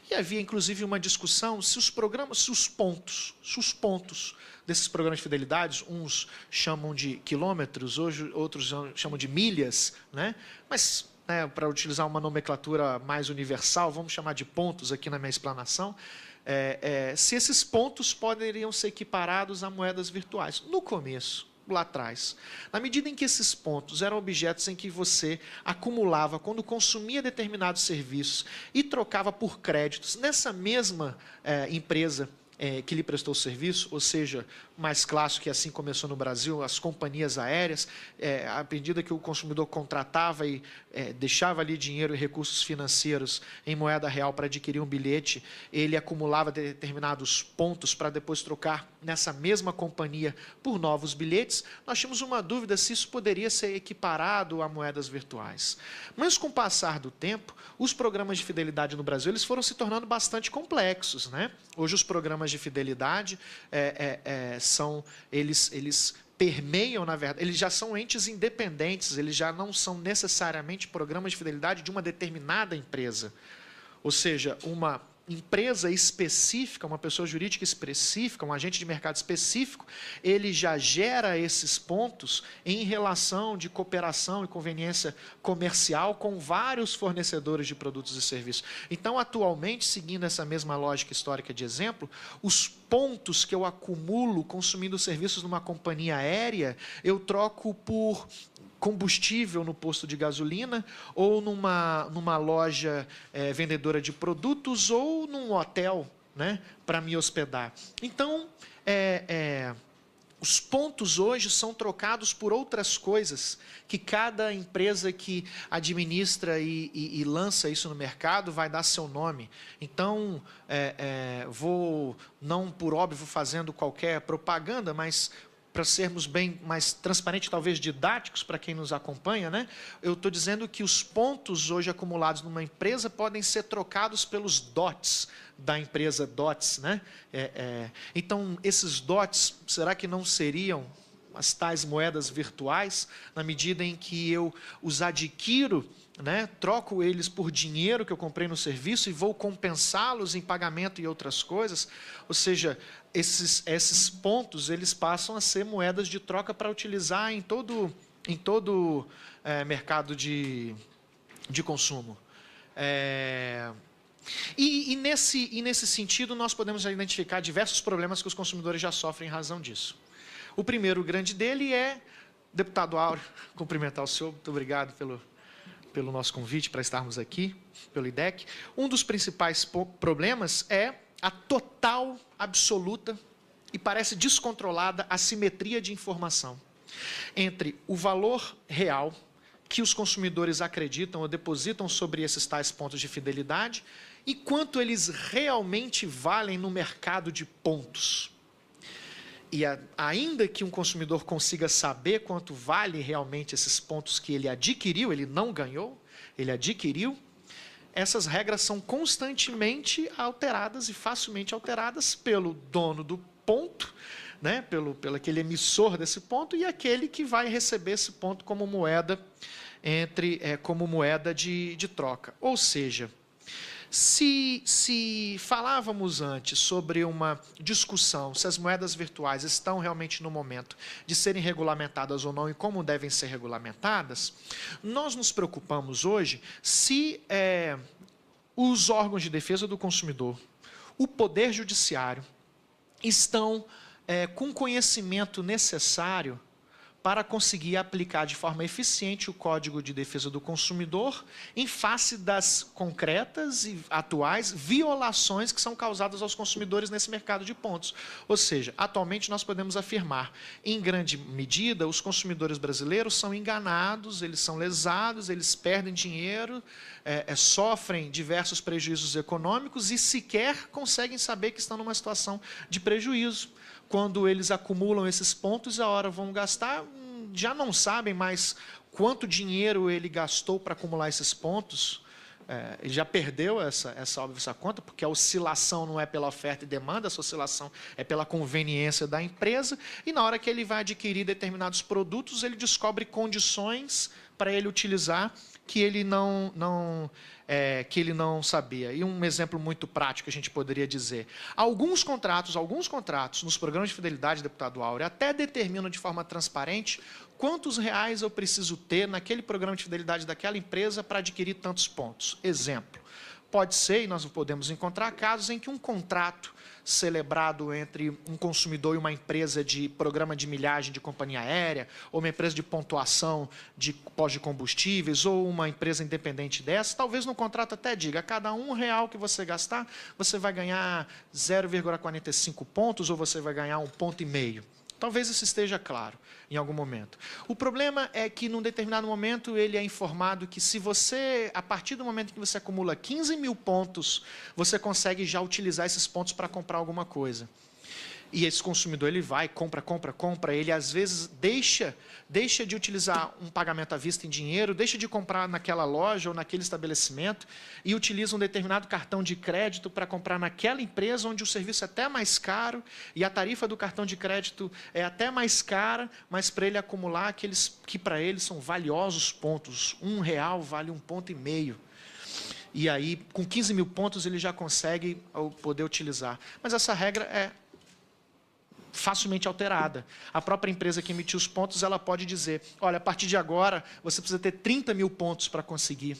E havia, inclusive, uma discussão se os pontos desses programas de fidelidade, uns chamam de quilômetros, hoje outros chamam de milhas, né? Mas, para utilizar uma nomenclatura mais universal, vamos chamar de pontos aqui na minha explanação, se esses pontos poderiam ser equiparados a moedas virtuais. No começo, lá atrás, na medida em que esses pontos eram objetos em que você acumulava quando consumia determinados serviços e trocava por créditos nessa mesma empresa que lhe prestou o serviço, ou seja, mais clássico que assim começou no Brasil, as companhias aéreas, à medida que o consumidor contratava e deixava ali dinheiro e recursos financeiros em moeda real para adquirir um bilhete, ele acumulava determinados pontos para depois trocar nessa mesma companhia por novos bilhetes. Nós tínhamos uma dúvida se isso poderia ser equiparado a moedas virtuais. Mas, com o passar do tempo, os programas de fidelidade no Brasil eles foram se tornando bastante complexos, né? Hoje, os programas de fidelidade eles permeiam, na verdade, eles já são entes independentes, eles já não são necessariamente programas de fidelidade de uma determinada empresa. Ou seja, uma empresa específica, uma pessoa jurídica específica, um agente de mercado específico, ele já gera esses pontos em relação de cooperação e conveniência comercial com vários fornecedores de produtos e serviços. Então, atualmente, seguindo essa mesma lógica histórica de exemplo, os pontos que eu acumulo consumindo serviços numa companhia aérea, eu troco por combustível no posto de gasolina, ou numa loja vendedora de produtos, ou num hotel, né, para me hospedar. Então, os pontos hoje são trocados por outras coisas que cada empresa que administra e lança isso no mercado vai dar seu nome. Então, vou, não por óbvio fazendo qualquer propaganda, mas para sermos bem mais transparentes, talvez didáticos para quem nos acompanha, né? Eu estou dizendo que os pontos hoje acumulados numa empresa podem ser trocados pelos DOTs da empresa DOTs, né? Então, esses DOTs, será que não seriam as tais moedas virtuais, na medida em que eu os adquiro, né, troco eles por dinheiro que eu comprei no serviço e vou compensá-los em pagamento e outras coisas? Ou seja, esses pontos eles passam a ser moedas de troca para utilizar em todo mercado de consumo. E nesse sentido, nós podemos já identificar diversos problemas que os consumidores já sofrem em razão disso. O primeiro grande dele deputado Áureo, cumprimentar o senhor, muito obrigado pelo nosso convite para estarmos aqui, pelo IDEC. Um dos principais problemas é a total, absoluta e parece descontrolada assimetria de informação entre o valor real que os consumidores acreditam ou depositam sobre esses tais pontos de fidelidade e quanto eles realmente valem no mercado de pontos. E ainda que um consumidor consiga saber quanto vale realmente esses pontos que ele adquiriu, ele não ganhou, ele adquiriu, essas regras são constantemente alteradas e facilmente alteradas pelo dono do ponto, né, pelo aquele emissor desse ponto e aquele que vai receber esse ponto como moeda de troca. Ou seja, se falávamos antes sobre uma discussão se as moedas virtuais estão realmente no momento de serem regulamentadas ou não e como devem ser regulamentadas, nós nos preocupamos hoje se os órgãos de defesa do consumidor, o Poder Judiciário, estão com o conhecimento necessário para conseguir aplicar de forma eficiente o Código de Defesa do Consumidor em face das concretas e atuais violações que são causadas aos consumidores nesse mercado de pontos. Ou seja, atualmente nós podemos afirmar, em grande medida, os consumidores brasileiros são enganados, eles são lesados, eles perdem dinheiro, sofrem diversos prejuízos econômicos e sequer conseguem saber que estão numa situação de prejuízo. Quando eles acumulam esses pontos, a hora vão gastar, já não sabem mais quanto dinheiro ele gastou para acumular esses pontos. Ele já perdeu essa conta, porque a oscilação não é pela oferta e demanda, essa oscilação é pela conveniência da empresa, e na hora que ele vai adquirir determinados produtos, ele descobre condições para ele utilizar que ele não sabia. E um exemplo muito prático, a gente poderia dizer, alguns contratos nos programas de fidelidade, deputado Áureo, até determinam de forma transparente quantos reais eu preciso ter naquele programa de fidelidade daquela empresa para adquirir tantos pontos. Exemplo, pode ser, e nós podemos encontrar casos em que um contrato celebrado entre um consumidor e uma empresa de programa de milhagem de companhia aérea, ou uma empresa de pontuação de pós de combustíveis, ou uma empresa independente dessa, talvez no contrato até diga, a cada R$1 que você gastar, você vai ganhar 0,45 pontos, ou você vai ganhar 1,5 ponto. Talvez isso esteja claro em algum momento. O problema é que, num determinado momento, ele é informado que se você, a partir do momento que você acumula 15 mil pontos, você consegue já utilizar esses pontos para comprar alguma coisa. E esse consumidor, ele vai, compra, ele às vezes deixa de utilizar um pagamento à vista em dinheiro, deixa de comprar naquela loja ou naquele estabelecimento e utiliza um determinado cartão de crédito para comprar naquela empresa onde o serviço é até mais caro e a tarifa do cartão de crédito é até mais cara, mas para ele acumular aqueles que para ele são valiosos pontos. R$1 vale 1,5 ponto. E aí, com 15 mil pontos, ele já consegue poder utilizar. Mas essa regra é facilmente alterada. A própria empresa que emitiu os pontos, ela pode dizer, olha, a partir de agora, você precisa ter 30 mil pontos para conseguir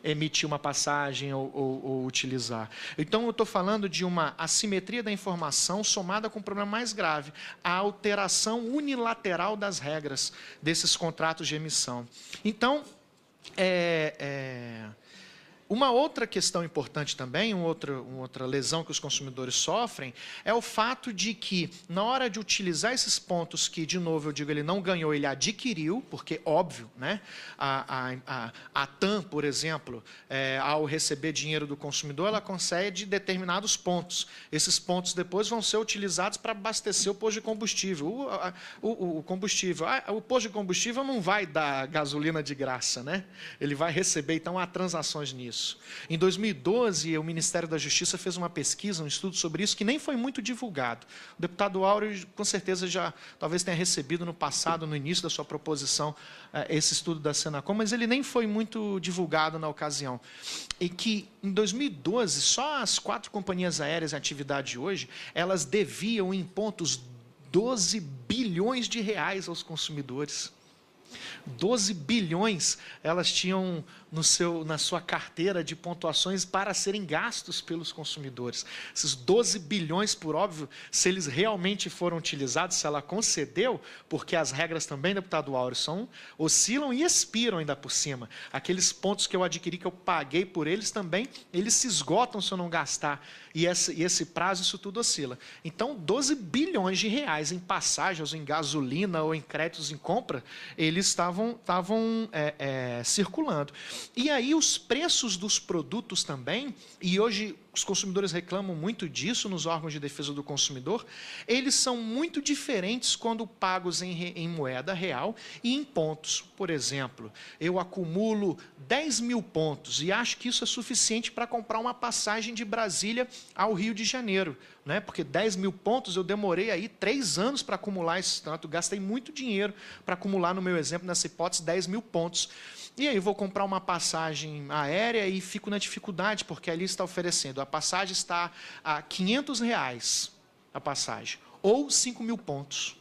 emitir uma passagem ou utilizar. Então, eu estou falando de uma assimetria da informação somada com um problema mais grave, a alteração unilateral das regras desses contratos de emissão. Então, uma outra questão importante também, uma outra lesão que os consumidores sofrem, é o fato de que, na hora de utilizar esses pontos, que, de novo, eu digo, ele não ganhou, ele adquiriu, porque, óbvio, né? A TAM, por exemplo, ao receber dinheiro do consumidor, ela concede determinados pontos. Esses pontos depois vão ser utilizados para abastecer o posto de combustível. O combustível. O posto de combustível não vai dar gasolina de graça, né? Ele vai receber, então, há transações nisso. Em 2012, o Ministério da Justiça fez uma pesquisa, um estudo sobre isso, que nem foi muito divulgado. O deputado Áureo, com certeza, já talvez tenha recebido no passado, no início da sua proposição, esse estudo da Senacom, mas ele nem foi muito divulgado na ocasião. E que, em 2012, só as 4 companhias aéreas em atividade hoje, elas deviam, em pontos, 12 bilhões de reais aos consumidores. 12 bilhões elas tinham na sua carteira de pontuações para serem gastos pelos consumidores. Esses 12 bilhões, por óbvio, se eles realmente foram utilizados, se ela concedeu, porque as regras também, deputado Áureo, oscilam e expiram ainda por cima. Aqueles pontos que eu adquiri, que eu paguei por eles também, eles se esgotam se eu não gastar. E esse prazo, isso tudo oscila. Então, 12 bilhões de reais em passagens, ou em gasolina, ou em créditos em compra, eles estavam circulando. E aí os preços dos produtos também, e hoje os consumidores reclamam muito disso nos órgãos de defesa do consumidor, eles são muito diferentes quando pagos em moeda real e em pontos. Por exemplo, eu acumulo 10 mil pontos e acho que isso é suficiente para comprar uma passagem de Brasília ao Rio de Janeiro, né? Porque 10 mil pontos eu demorei aí 3 anos para acumular esse tanto, gastei muito dinheiro para acumular, no meu exemplo, nessa hipótese, 10 mil pontos. E aí eu vou comprar uma passagem aérea e fico na dificuldade, porque ali está oferecendo, a passagem está a R$500, a passagem, ou 5 mil pontos.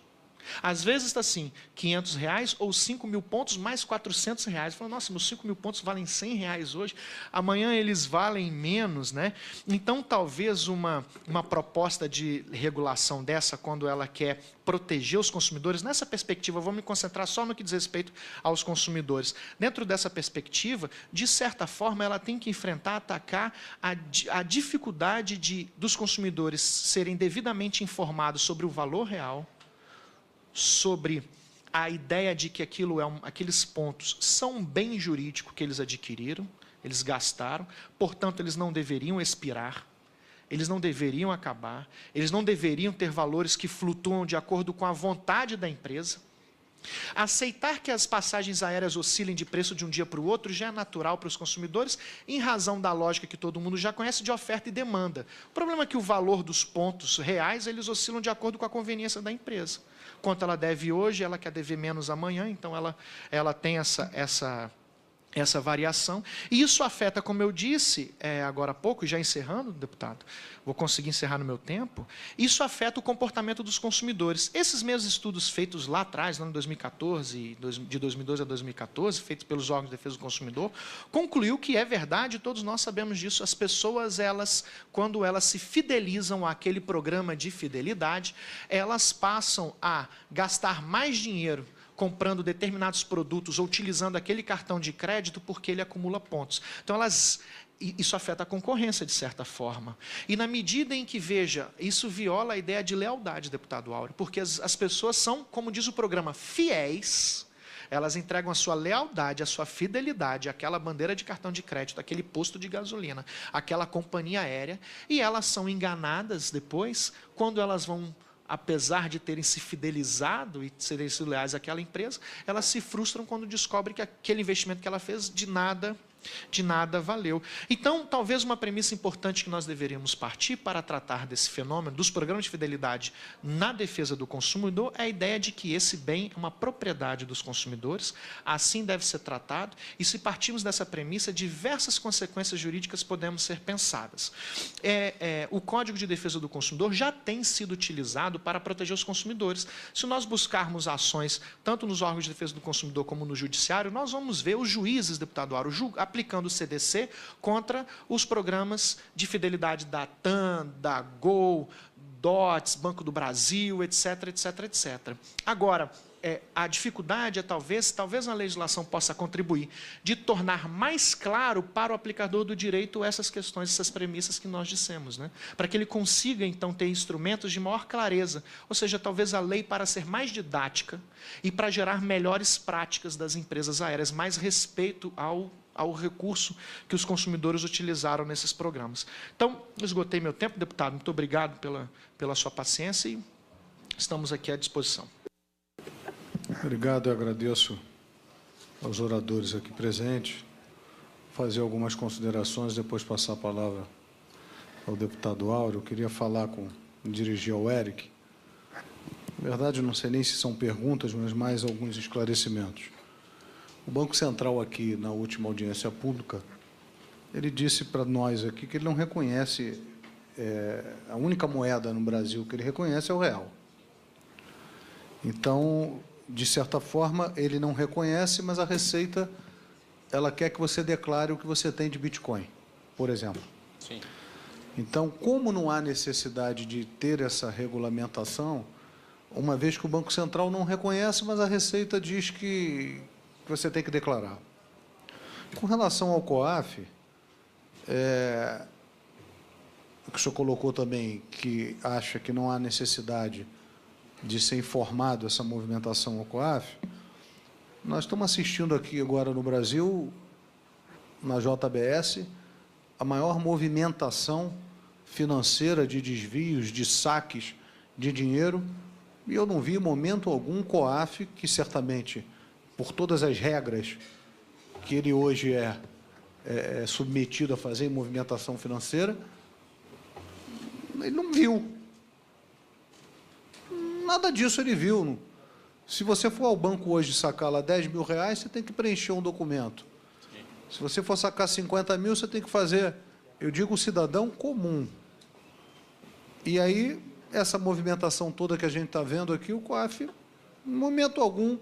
Às vezes está assim, R$500 ou 5.000 pontos mais R$400. Fala, nossa, meus 5.000 pontos valem R$100 hoje, amanhã eles valem menos, né? Então, talvez uma proposta de regulação dessa, quando ela quer proteger os consumidores, nessa perspectiva, vou me concentrar só no que diz respeito aos consumidores. Dentro dessa perspectiva, de certa forma, ela tem que enfrentar, atacar a dificuldade dos consumidores serem devidamente informados sobre o valor real, sobre a ideia de que aqueles pontos são um bem jurídico que eles adquiriram, eles gastaram, portanto, eles não deveriam expirar, eles não deveriam acabar, eles não deveriam ter valores que flutuam de acordo com a vontade da empresa. Aceitar que as passagens aéreas oscilem de preço de um dia para o outro já é natural para os consumidores, em razão da lógica que todo mundo já conhece de oferta e demanda. O problema é que o valor dos pontos reais, eles oscilam de acordo com a conveniência da empresa. Quanto ela deve hoje, ela quer dever menos amanhã, então ela tem essa variação. E isso afeta, como eu disse agora há pouco, já encerrando, deputado, vou conseguir encerrar no meu tempo, isso afeta o comportamento dos consumidores. Esses mesmos estudos feitos lá atrás, em 2014, de 2012 a 2014, feitos pelos órgãos de defesa do consumidor, concluiu que é verdade, todos nós sabemos disso, as pessoas, quando elas se fidelizam àquele programa de fidelidade, elas passam a gastar mais dinheiro comprando determinados produtos ou utilizando aquele cartão de crédito porque ele acumula pontos. Então, isso afeta a concorrência, de certa forma. E na medida em que, veja, isso viola a ideia de lealdade, deputado Áureo, porque as pessoas são, como diz o programa, fiéis, elas entregam a sua lealdade, a sua fidelidade àquela bandeira de cartão de crédito, àquele posto de gasolina, àquela companhia aérea, e elas são enganadas depois, quando elas vão, apesar de terem se fidelizado e serem sido leais àquela empresa, elas se frustram quando descobrem que aquele investimento que ela fez de nada valeu. Então, talvez uma premissa importante que nós deveríamos partir para tratar desse fenômeno, dos programas de fidelidade na defesa do consumidor, é a ideia de que esse bem é uma propriedade dos consumidores, assim deve ser tratado, e se partirmos dessa premissa, diversas consequências jurídicas podemos ser pensadas. O Código de Defesa do Consumidor já tem sido utilizado para proteger os consumidores. Se nós buscarmos ações, tanto nos órgãos de defesa do consumidor como no judiciário, nós vamos ver os juízes, deputado Áureo, aplicando o CDC contra os programas de fidelidade da TAM, da Gol, DOTS, Banco do Brasil, etc, etc, etc. Agora, a dificuldade é talvez a legislação possa contribuir de tornar mais claro para o aplicador do direito essas questões, essas premissas que nós dissemos, né? Para que ele consiga, então, ter instrumentos de maior clareza, ou seja, talvez a lei para ser mais didática e para gerar melhores práticas das empresas aéreas, mais respeito ao recurso que os consumidores utilizaram nesses programas. Então, esgotei meu tempo, deputado. Muito obrigado pela sua paciência e estamos aqui à disposição. Obrigado, eu agradeço aos oradores aqui presentes. Vou fazer algumas considerações, depois passar a palavra ao deputado Áureo. Eu queria dirigir ao Eric. Na verdade, não sei nem se são perguntas, mas mais alguns esclarecimentos. O Banco Central aqui, na última audiência pública, ele disse para nós aqui que ele não reconhece, a única moeda no Brasil que ele reconhece é o real. Então, de certa forma, ele não reconhece, mas a Receita, ela quer que você declare o que você tem de Bitcoin, por exemplo. Sim. Então, como não há necessidade de ter essa regulamentação, uma vez que o Banco Central não reconhece, mas a Receita diz que você tem que declarar. Com relação ao COAF, o senhor colocou também que acha que não há necessidade de ser informado essa movimentação ao COAF. Nós estamos assistindo aqui agora no Brasil, na JBS, a maior movimentação financeira de desvios, de saques de dinheiro, e eu não vi em momento algum COAF, que certamente, por todas as regras que ele hoje é submetido a fazer em movimentação financeira, ele não viu. Nada disso ele viu. Se você for ao banco hoje sacar lá R$10.000, você tem que preencher um documento. Sim. Se você for sacar 50 mil, você tem que fazer, eu digo, cidadão comum. E aí, essa movimentação toda que a gente está vendo aqui, o COAF Em momento algum,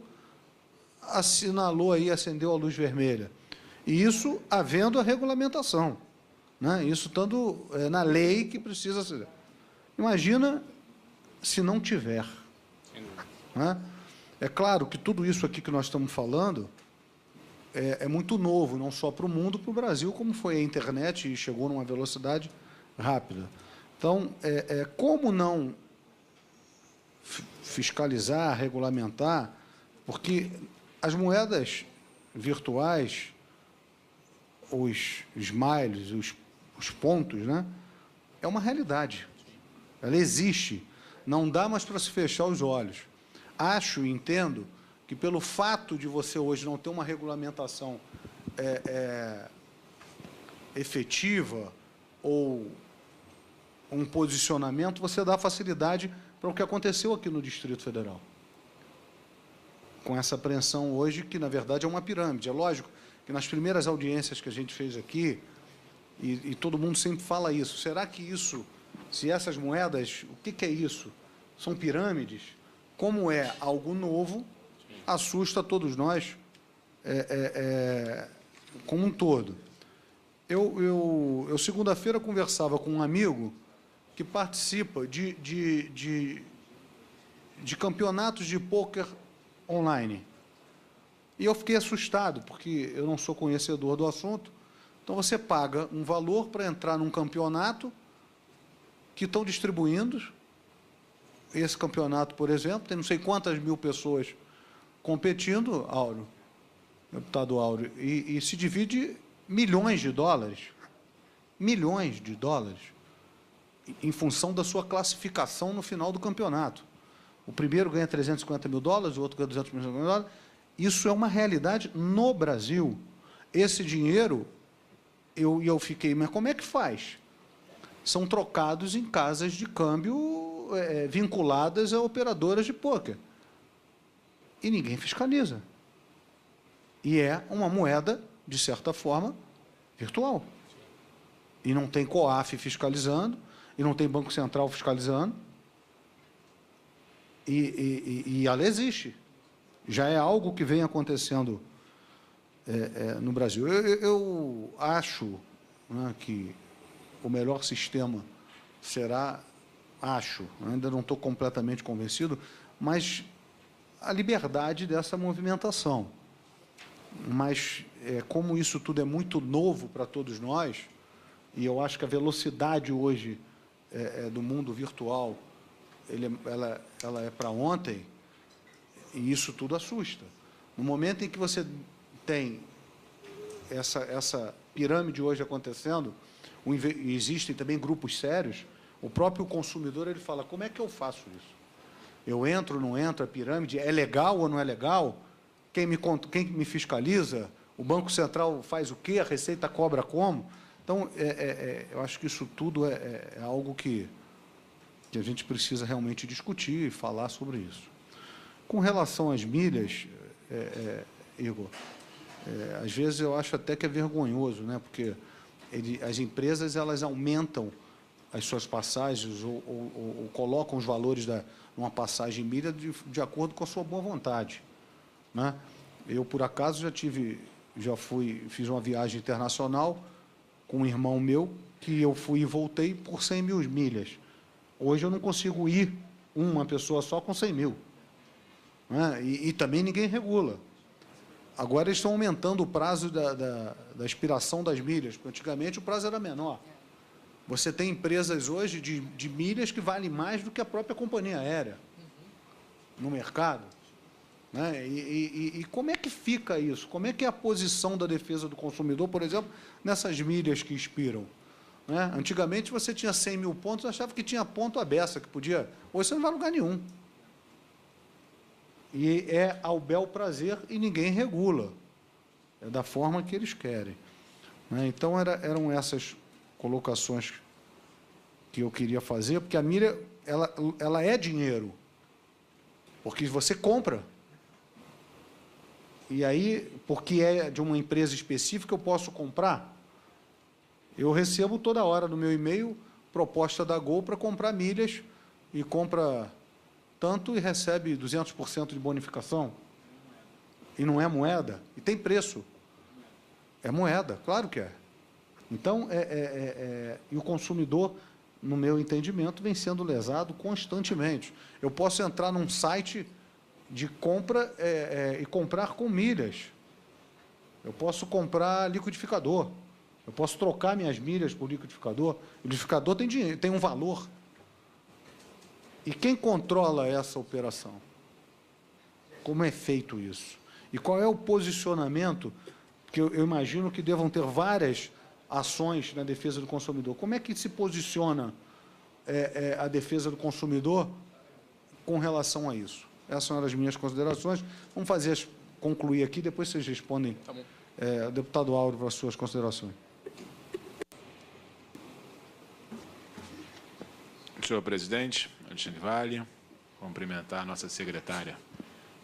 assinalou aí, acendeu a luz vermelha. E isso havendo a regulamentação, né? Isso estando na lei que precisa ser. Imagina se não tiver. Né? É claro que tudo isso aqui que nós estamos falando é muito novo, não só para o mundo, para o Brasil, como foi a internet e chegou numa velocidade rápida. Então, como não fiscalizar, regulamentar, porque as moedas virtuais, os smiles, os pontos, né, é uma realidade. Ela existe. Não dá mais para se fechar os olhos. Acho e entendo que, pelo fato de você hoje não ter uma regulamentação efetiva ou um posicionamento, você dá facilidade para o que aconteceu aqui no Distrito Federal. Com essa apreensão hoje, que, na verdade, é uma pirâmide. É lógico que, nas primeiras audiências que a gente fez aqui, e todo mundo sempre fala isso, será que isso, se essas moedas, o que é isso? São pirâmides? Como é algo novo, assusta todos nós como um todo. Eu segunda-feira, conversava com um amigo que participa de campeonatos de pôquer online. E eu fiquei assustado, porque eu não sou conhecedor do assunto. Então, você paga um valor para entrar num campeonato que estão distribuindo. Esse campeonato, por exemplo, tem não sei quantas mil pessoas competindo, Áureo, deputado Áureo, e se divide milhões de dólares, em função da sua classificação no final do campeonato. O primeiro ganha 350 mil dólares, o outro ganha 200 mil dólares. Isso é uma realidade no Brasil. Esse dinheiro, eu fiquei, mas como é que faz? São trocados em casas de câmbio vinculadas a operadoras de pôquer. E ninguém fiscaliza. E é uma moeda, de certa forma, virtual. E não tem COAF fiscalizando, e não tem Banco Central fiscalizando. E ela existe. Já é algo que vem acontecendo no Brasil. Eu acho, né, que o melhor sistema será, ainda não estou completamente convencido, mas a liberdade dessa movimentação. Mas, como isso tudo é muito novo para todos nós, e eu acho que a velocidade hoje do mundo virtual, ela é para ontem, e isso tudo assusta. No momento em que você tem essa pirâmide hoje acontecendo, existem também grupos sérios, o próprio consumidor ele fala, como é que eu faço isso? Eu entro, não entro, a pirâmide é legal ou não é legal? Quem me fiscaliza? O Banco Central faz o quê? A Receita cobra como? Então, eu acho que isso tudo é algo que a gente precisa realmente discutir e falar sobre isso. Com relação às milhas, Igor, às vezes eu acho até que é vergonhoso, né? Porque as empresas elas aumentam as suas passagens ou colocam os valores numa passagem milha de acordo com a sua boa vontade, né? Eu, por acaso, fiz uma viagem internacional com um irmão meu, que eu fui e voltei por 100 mil milhas. Hoje eu não consigo ir uma pessoa só com 100 mil. Né? E também ninguém regula. Agora eles estão aumentando o prazo da expiração das milhas, porque antigamente o prazo era menor. Você tem empresas hoje de milhas que valem mais do que a própria companhia aérea no mercado. Né? E como é que fica isso? Como é que é a posição da defesa do consumidor, por exemplo, nessas milhas que expiram? Né? Antigamente você tinha 100 mil pontos, achava que tinha ponto à beça, que podia... Hoje você não vai a lugar nenhum. E é ao bel prazer e ninguém regula. É da forma que eles querem. Né? Então, eram essas colocações que eu queria fazer, porque a milha ela é dinheiro. Porque você compra. E aí, porque é de uma empresa específica, eu posso comprar. Eu recebo toda hora no meu e-mail proposta da Gol para comprar milhas e compra tanto e recebe 200% de bonificação, e não é moeda, e tem preço. É moeda, claro que é. Então, e o consumidor, no meu entendimento, vem sendo lesado constantemente. Eu posso entrar num site de compra e comprar com milhas. Eu posso comprar liquidificador. Eu posso trocar minhas milhas por liquidificador. O liquidificador tem dinheiro, tem um valor. E quem controla essa operação? Como é feito isso? E qual é o posicionamento? Porque eu imagino que devam ter várias ações na defesa do consumidor. Como é que se posiciona a defesa do consumidor com relação a isso? Essas são as minhas considerações. Vamos concluir aqui, depois vocês respondem. Tá bom. Deputado Áureo, para as suas considerações. Senhor presidente, Alexandre Vale, cumprimentar a nossa secretária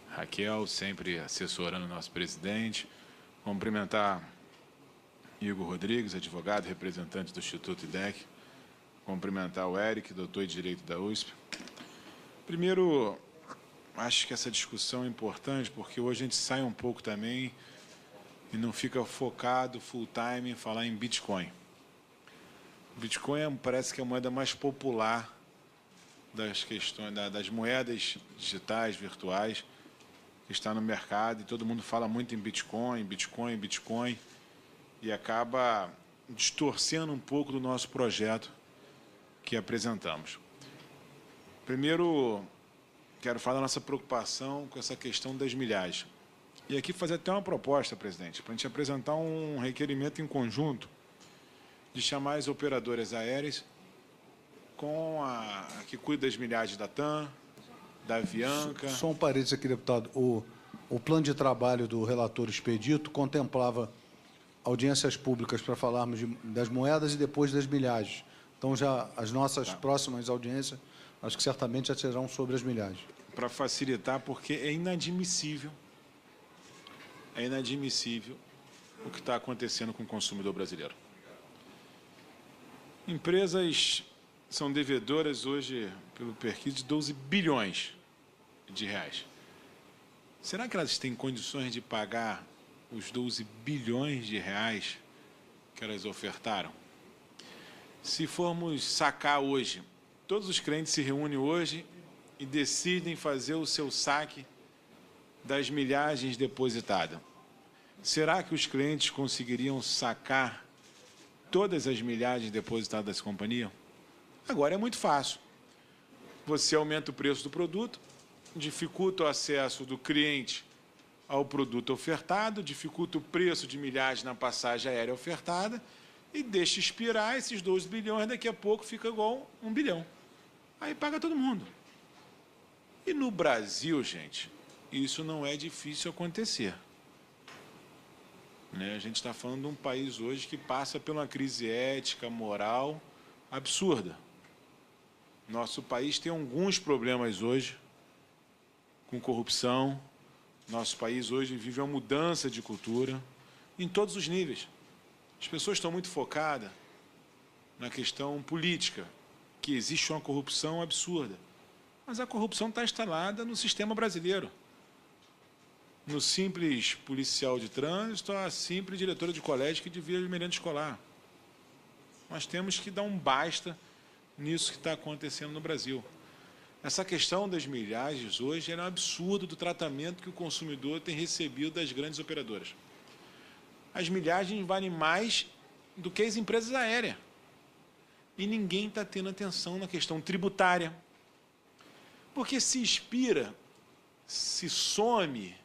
Raquel, sempre assessorando o nosso presidente, cumprimentar Igor Rodrigues, advogado, representante do Instituto IDEC, cumprimentar o Eric, doutor em Direito da USP. Primeiro, acho que essa discussão é importante, porque hoje a gente sai um pouco também e não fica focado full time em falar em Bitcoin. Bitcoin parece que é a moeda mais popular das questões das moedas digitais, virtuais, que está no mercado, e todo mundo fala muito em Bitcoin, Bitcoin, Bitcoin, e acaba distorcendo um pouco do nosso projeto que apresentamos. Primeiro, quero falar da nossa preocupação com essa questão das milhagens. E aqui fazer até uma proposta, presidente, para a gente apresentar um requerimento em conjunto de chamar as operadoras aéreas com a que cuida das milhagens da TAM, da Avianca. Só um parênteses aqui, deputado. O plano de trabalho do relator Expedito contemplava audiências públicas para falarmos das moedas e depois das milhagens. Então, já as nossas próximas audiências, acho que certamente já serão sobre as milhagens. Para facilitar, porque é inadmissível o que está acontecendo com o consumidor brasileiro. Empresas são devedoras hoje, pelo PERQUIS, de 12 bilhões de reais. Será que elas têm condições de pagar os 12 bilhões de reais que elas ofertaram? Se formos sacar hoje, todos os clientes se reúnem hoje e decidem fazer o seu saque das milhagens depositadas. Será que os clientes conseguiriam sacar todas as milhagens depositadas dessa companhia? Agora é muito fácil. Você aumenta o preço do produto, dificulta o acesso do cliente ao produto ofertado, dificulta o preço de milhagens na passagem aérea ofertada e deixa expirar esses 12 bilhões, daqui a pouco fica igual 1 bilhão. Aí paga todo mundo. E no Brasil, gente, isso não é difícil acontecer. A gente está falando de um país hoje que passa por uma crise ética, moral, absurda. Nosso país tem alguns problemas hoje com corrupção. Nosso país hoje vive uma mudança de cultura em todos os níveis. As pessoas estão muito focadas na questão política, que existe uma corrupção absurda. Mas a corrupção está instalada no sistema brasileiro. No simples policial de trânsito, a simples diretora de colégio que devia de merenda escolar. Nós temos que dar um basta nisso que está acontecendo no Brasil. Essa questão das milhagens hoje é um absurdo do tratamento que o consumidor tem recebido das grandes operadoras. As milhagens valem mais do que as empresas aéreas. E ninguém está tendo atenção na questão tributária. Porque se expira, se some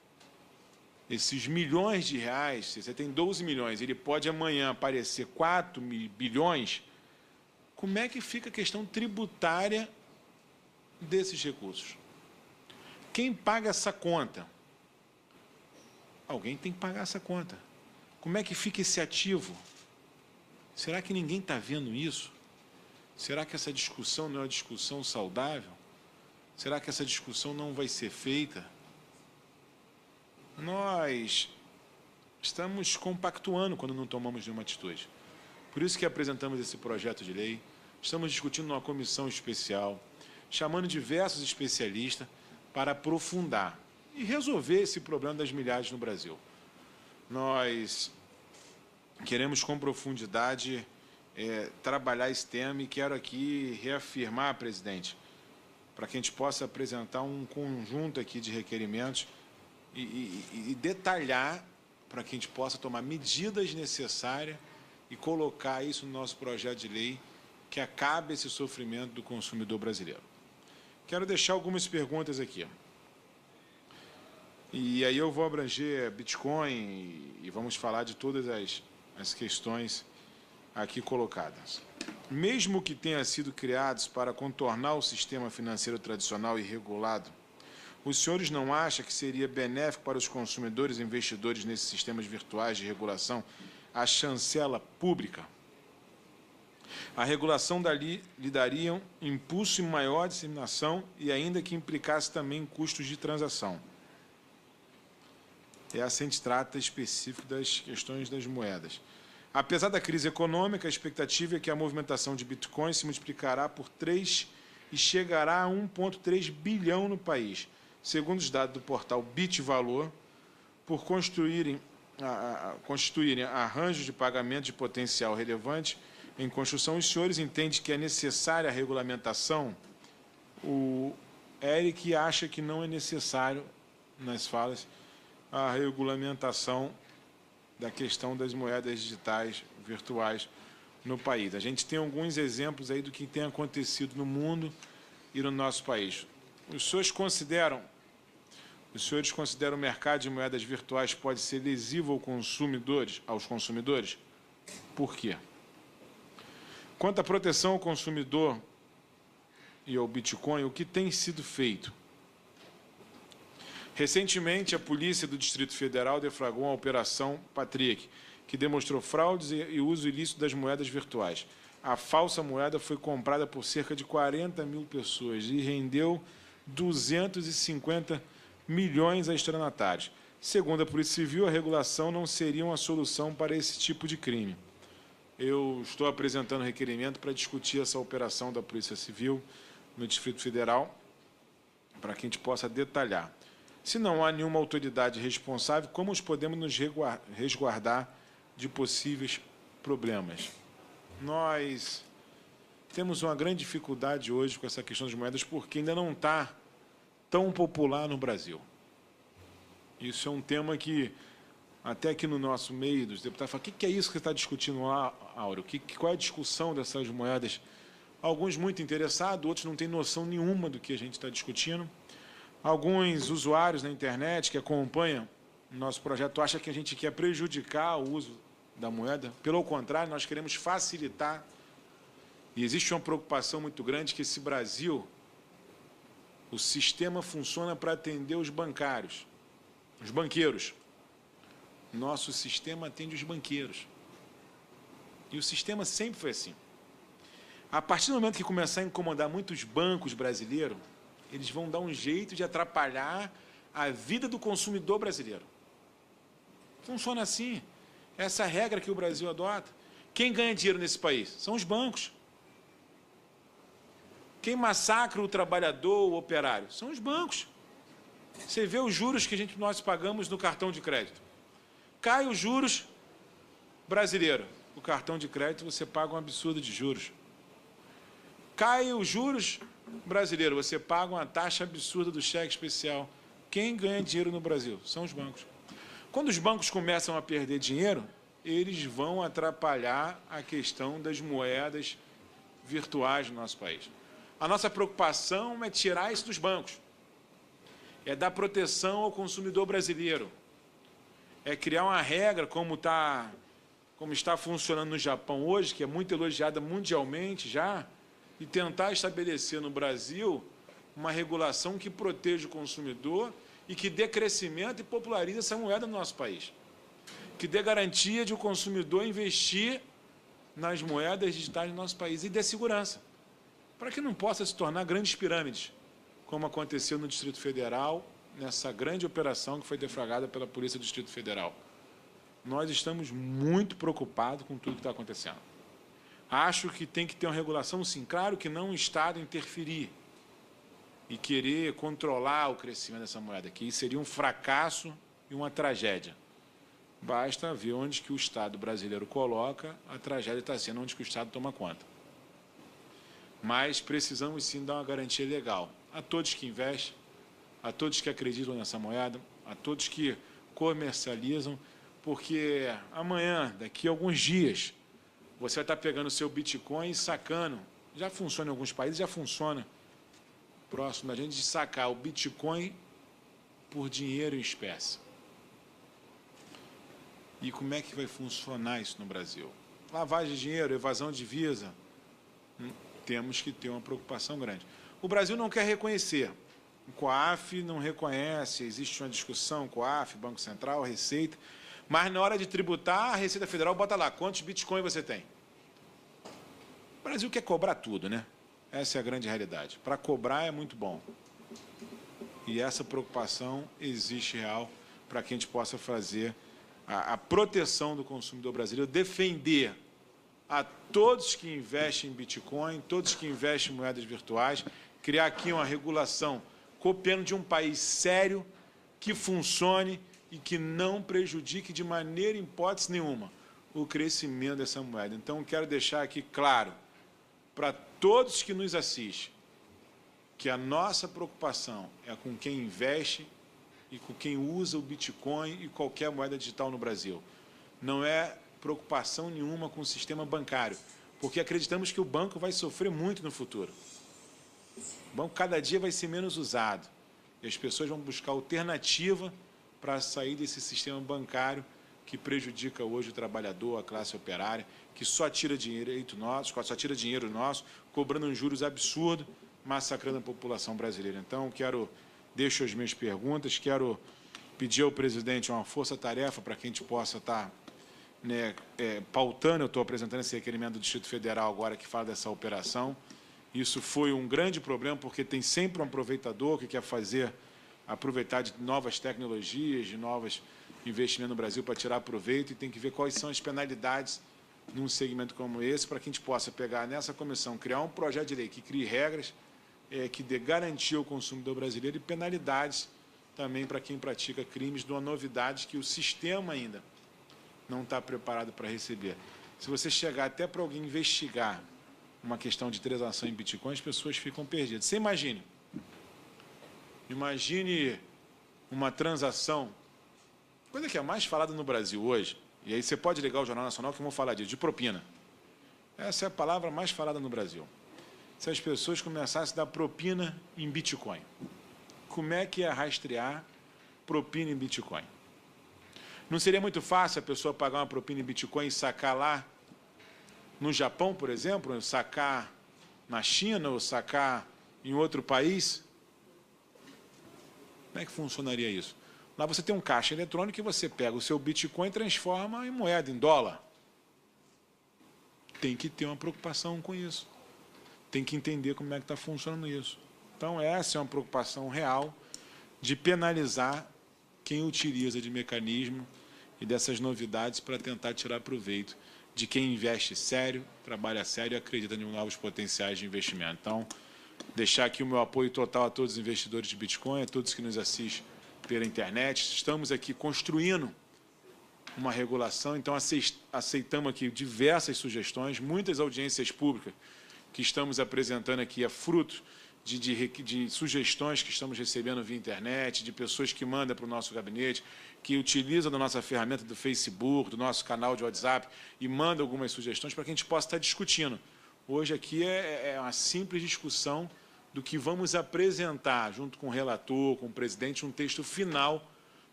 esses milhões de reais, se você tem 12 milhões, ele pode amanhã aparecer 4 bilhões, como é que fica a questão tributária desses recursos? Quem paga essa conta? Alguém tem que pagar essa conta. Como é que fica esse ativo? Será que ninguém está vendo isso? Será que essa discussão não é uma discussão saudável? Será que essa discussão não vai ser feita? Nós estamos compactuando quando não tomamos nenhuma atitude. Por isso que apresentamos esse projeto de lei. Estamos discutindo numa comissão especial. chamando diversos especialistas para aprofundar e resolver esse problema das milhares no Brasil. Nós queremos com profundidade trabalhar esse tema e quero aqui reafirmar, presidente, para que a gente possa apresentar um conjunto aqui de requerimentos e detalhar para que a gente possa tomar medidas necessárias e colocar isso no nosso projeto de lei que acabe esse sofrimento do consumidor brasileiro. Quero deixar algumas perguntas aqui. E aí eu vou abranger Bitcoin e vamos falar de todas as questões aqui colocadas. Mesmo que tenham sido criados para contornar o sistema financeiro tradicional e regulado, os senhores não acham que seria benéfico para os consumidores e investidores nesses sistemas virtuais de regulação a chancela pública? A regulação dali lhe daria um impulso e maior disseminação e ainda que implicasse também custos de transação. Essa a gente trata específico das questões das moedas. Apesar da crise econômica, a expectativa é que a movimentação de Bitcoin se multiplicará por 3 e chegará a 1,3 bilhão no país, segundo os dados do portal Bitvalor, por constituírem arranjos de pagamento de potencial relevante em construção. Os senhores entendem que é necessária a regulamentação? O Eric acha que não é necessário, nas falas, a regulamentação da questão das moedas digitais virtuais no país. A gente tem alguns exemplos aí do que tem acontecido no mundo e no nosso país. Os senhores consideram o mercado de moedas virtuais pode ser lesivo aos consumidores? Por quê? Quanto à proteção ao consumidor e ao Bitcoin, o que tem sido feito? Recentemente, a Polícia do Distrito Federal deflagrou a Operação Patrick, que demonstrou fraudes e uso ilícito das moedas virtuais. A falsa moeda foi comprada por cerca de 40 mil pessoas e rendeu 250 milhões a estelionatários. Segundo a Polícia Civil, a regulação não seria uma solução para esse tipo de crime. Eu estou apresentando requerimento para discutir essa operação da Polícia Civil no Distrito Federal, para que a gente possa detalhar. Se não há nenhuma autoridade responsável, como podemos nos resguardar de possíveis problemas? Nós temos uma grande dificuldade hoje com essa questão das moedas, porque ainda não está tão popular no Brasil. Isso é um tema que, até aqui no nosso meio, dos deputados, falam: o que é isso que você está discutindo lá, Áureo? Qual é a discussão dessas moedas? Alguns muito interessados, outros não têm noção nenhuma do que a gente está discutindo. Alguns usuários na internet que acompanham o nosso projeto acham que a gente quer prejudicar o uso da moeda. Pelo contrário, nós queremos facilitar. E existe uma preocupação muito grande que esse Brasil, o sistema funciona para atender os bancários, os banqueiros. Nosso sistema atende os banqueiros. E o sistema sempre foi assim. A partir do momento que começar a incomodar muitos bancos brasileiros, eles vão dar um jeito de atrapalhar a vida do consumidor brasileiro. Funciona assim. Essa é a regra que o Brasil adota. Quem ganha dinheiro nesse país? São os bancos. Quem massacra o trabalhador, o operário? São os bancos. Você vê os juros que nós pagamos no cartão de crédito. Cai os juros brasileiro. O cartão de crédito você paga um absurdo de juros. Cai os juros brasileiro, você paga uma taxa absurda do cheque especial. Quem ganha dinheiro no Brasil? São os bancos. Quando os bancos começam a perder dinheiro, eles vão atrapalhar a questão das moedas virtuais no nosso país. A nossa preocupação é tirar isso dos bancos. É dar proteção ao consumidor brasileiro. É criar uma regra como está funcionando no Japão hoje, que é muito elogiada mundialmente já, e tentar estabelecer no Brasil uma regulação que proteja o consumidor e que dê crescimento e popularize essa moeda no nosso país. Que dê garantia de o consumidor investir nas moedas digitais do nosso país e dê segurança, para que não possa se tornar grandes pirâmides, como aconteceu no Distrito Federal, nessa grande operação que foi deflagrada pela Polícia do Distrito Federal. Nós estamos muito preocupados com tudo que está acontecendo. Acho que tem que ter uma regulação, sim. Claro que não o Estado interferir, e querer controlar o crescimento dessa moeda, que seria um fracasso e uma tragédia. Basta ver onde que o Estado brasileiro coloca, a tragédia está sendo onde que o Estado toma conta. Mas precisamos sim dar uma garantia legal a todos que investem, a todos que acreditam nessa moeda, a todos que comercializam, porque amanhã, daqui a alguns dias, você vai estar pegando o seu Bitcoin e sacando. Já funciona em alguns países, já funciona próximo da gente de sacar o Bitcoin por dinheiro em espécie. E como é que vai funcionar isso no Brasil? Lavagem de dinheiro, evasão de divisa, temos que ter uma preocupação grande. O Brasil não quer reconhecer. O COAF não reconhece, existe uma discussão, COAF, Banco Central, Receita, mas na hora de tributar, a Receita Federal bota lá, quantos Bitcoin você tem? O Brasil quer cobrar tudo, né? Essa é a grande realidade. Para cobrar é muito bom. E essa preocupação existe real para que a gente possa fazer a proteção do consumidor brasileiro, defender a todos que investem em Bitcoin, todos que investem em moedas virtuais, criar aqui uma regulação copiando de um país sério, que funcione e que não prejudique de maneira, em hipótese nenhuma, o crescimento dessa moeda. Então, quero deixar aqui claro para todos que nos assistem que a nossa preocupação é com quem investe e com quem usa o Bitcoin e qualquer moeda digital no Brasil. Não é preocupação nenhuma com o sistema bancário, porque acreditamos que o banco vai sofrer muito no futuro. O banco cada dia vai ser menos usado e as pessoas vão buscar alternativa para sair desse sistema bancário que prejudica hoje o trabalhador, a classe operária, que só tira dinheiro nosso, cobrando uns juros absurdos, massacrando a população brasileira. Então, deixo as minhas perguntas, quero pedir ao presidente uma força-tarefa para que a gente possa estar pautando. Eu estou apresentando esse requerimento do Distrito Federal agora que fala dessa operação. Isso foi um grande problema, porque tem sempre um aproveitador que quer aproveitar de novas tecnologias, de novos investimentos no Brasil para tirar proveito, e tem que ver quais são as penalidades num segmento como esse, para que a gente possa pegar nessa comissão, criar um projeto de lei que crie regras, que dê garantia ao consumidor brasileiro e penalidades também para quem pratica crimes, de uma novidade que o sistema ainda não está preparado para receber. Se você chegar até para alguém investigar uma questão de transação em Bitcoin, as pessoas ficam perdidas. Você imagine uma transação, coisa que é mais falada no Brasil hoje, e aí você pode ligar o Jornal Nacional que eu vou falar disso, de propina. Essa é a palavra mais falada no Brasil. Se as pessoas começassem a dar propina em Bitcoin, como é que é rastrear propina em Bitcoin? Não seria muito fácil a pessoa pagar uma propina em Bitcoin e sacar lá no Japão, por exemplo, ou sacar na China, ou sacar em outro país? Como é que funcionaria isso? Lá você tem um caixa eletrônico e você pega o seu Bitcoin e transforma em moeda, em dólar. Tem que ter uma preocupação com isso. Tem que entender como é que está funcionando isso. Então, essa é uma preocupação real de penalizar quem utiliza de mecanismo e dessas novidades para tentar tirar proveito de quem investe sério, trabalha sério e acredita em novos potenciais de investimento. Então, deixar aqui o meu apoio total a todos os investidores de Bitcoin, a todos que nos assistem pela internet. Estamos aqui construindo uma regulação, então aceitamos aqui diversas sugestões, muitas audiências públicas que estamos apresentando aqui é fruto de sugestões que estamos recebendo via internet, de pessoas que mandam para o nosso gabinete, que utilizam da nossa ferramenta do Facebook, do nosso canal de WhatsApp e mandam algumas sugestões para que a gente possa estar discutindo. Hoje aqui é uma simples discussão do que vamos apresentar, junto com o relator, com o presidente, um texto final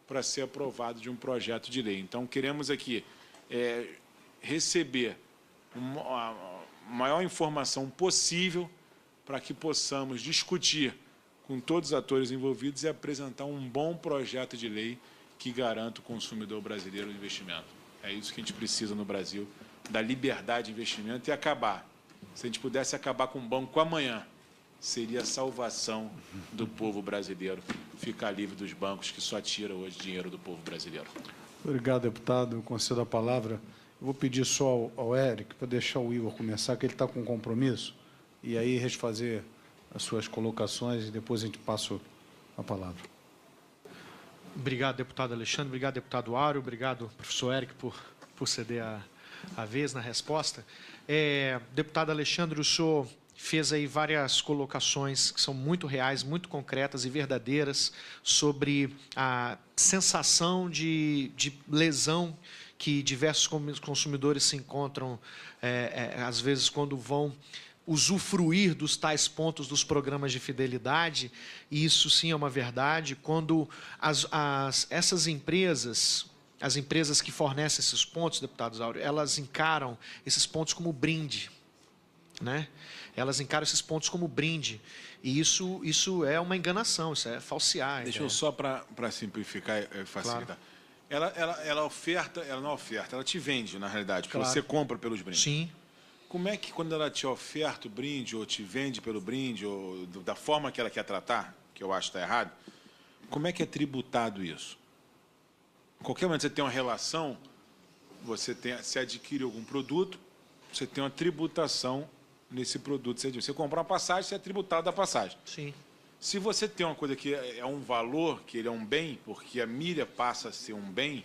para ser aprovado de um projeto de lei. Então, queremos aqui receber a maior informação possível para que possamos discutir com todos os atores envolvidos e apresentar um bom projeto de lei que garanta o consumidor brasileiro o investimento. É isso que a gente precisa no Brasil, da liberdade de investimento e acabar. Se a gente pudesse acabar com o banco amanhã, seria a salvação do povo brasileiro, ficar livre dos bancos que só tiram hoje dinheiro do povo brasileiro. Obrigado, deputado. Eu concedo a palavra. Eu vou pedir só ao Eric para deixar o Igor começar, que ele está com compromisso, e aí fazer as suas colocações e depois a gente passa a palavra. Obrigado, deputado Alexandre. Obrigado, deputado Áureo. Obrigado, professor Eric, por ceder a vez na resposta. Deputado Alexandre, o senhor fez aí várias colocações que são muito reais, muito concretas e verdadeiras sobre a sensação de lesão que diversos consumidores se encontram, às vezes, quando vão usufruir dos tais pontos dos programas de fidelidade, e isso sim é uma verdade, quando essas empresas, as empresas que fornecem esses pontos, deputados Áureo, elas encaram esses pontos como brinde, né? Elas encaram esses pontos como brinde, e isso é uma enganação, isso é falsear. Deixa eu só para simplificar e facilitar. Claro. Ela oferta, ela não oferta, ela te vende, na realidade, porque Claro. você compra pelos brindes. Sim. Como é que quando ela te oferta o brinde, ou te vende pelo brinde, ou da forma que ela quer tratar, que eu acho que está errado, como é que é tributado isso? Em qualquer momento você tem uma relação, você adquire algum produto, você tem uma tributação nesse produto. Você compra uma passagem, você é tributado da passagem. Sim. Se você tem uma coisa que é um valor, que ele é um bem, porque a milha passa a ser um bem,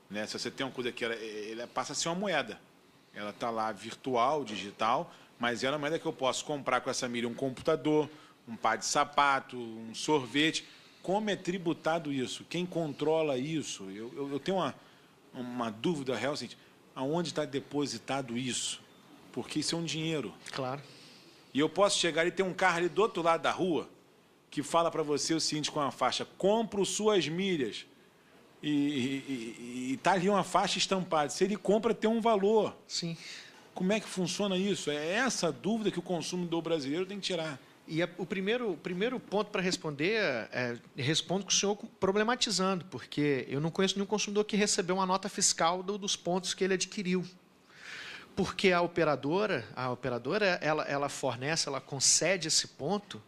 né? Se você tem uma coisa que ela passa a ser uma moeda. Ela está lá virtual, digital, mas é uma moeda que eu posso comprar com essa milha um computador, um par de sapato, um sorvete. Como é tributado isso? Quem controla isso? Eu tenho uma dúvida real, assim, aonde está depositado isso? Porque isso é um dinheiro. Claro. E eu posso chegar e ter um carro ali do outro lado da rua que fala para você o seguinte com uma faixa: compro suas milhas. E está ali uma faixa estampada. Se ele compra, tem um valor. Sim. Como é que funciona isso? É essa dúvida que o consumidor brasileiro tem que tirar. E o primeiro ponto para responder respondo com o senhor problematizando, porque eu não conheço nenhum consumidor que recebeu uma nota fiscal dos pontos que ele adquiriu. Porque a operadora ela fornece, ela concede esse ponto,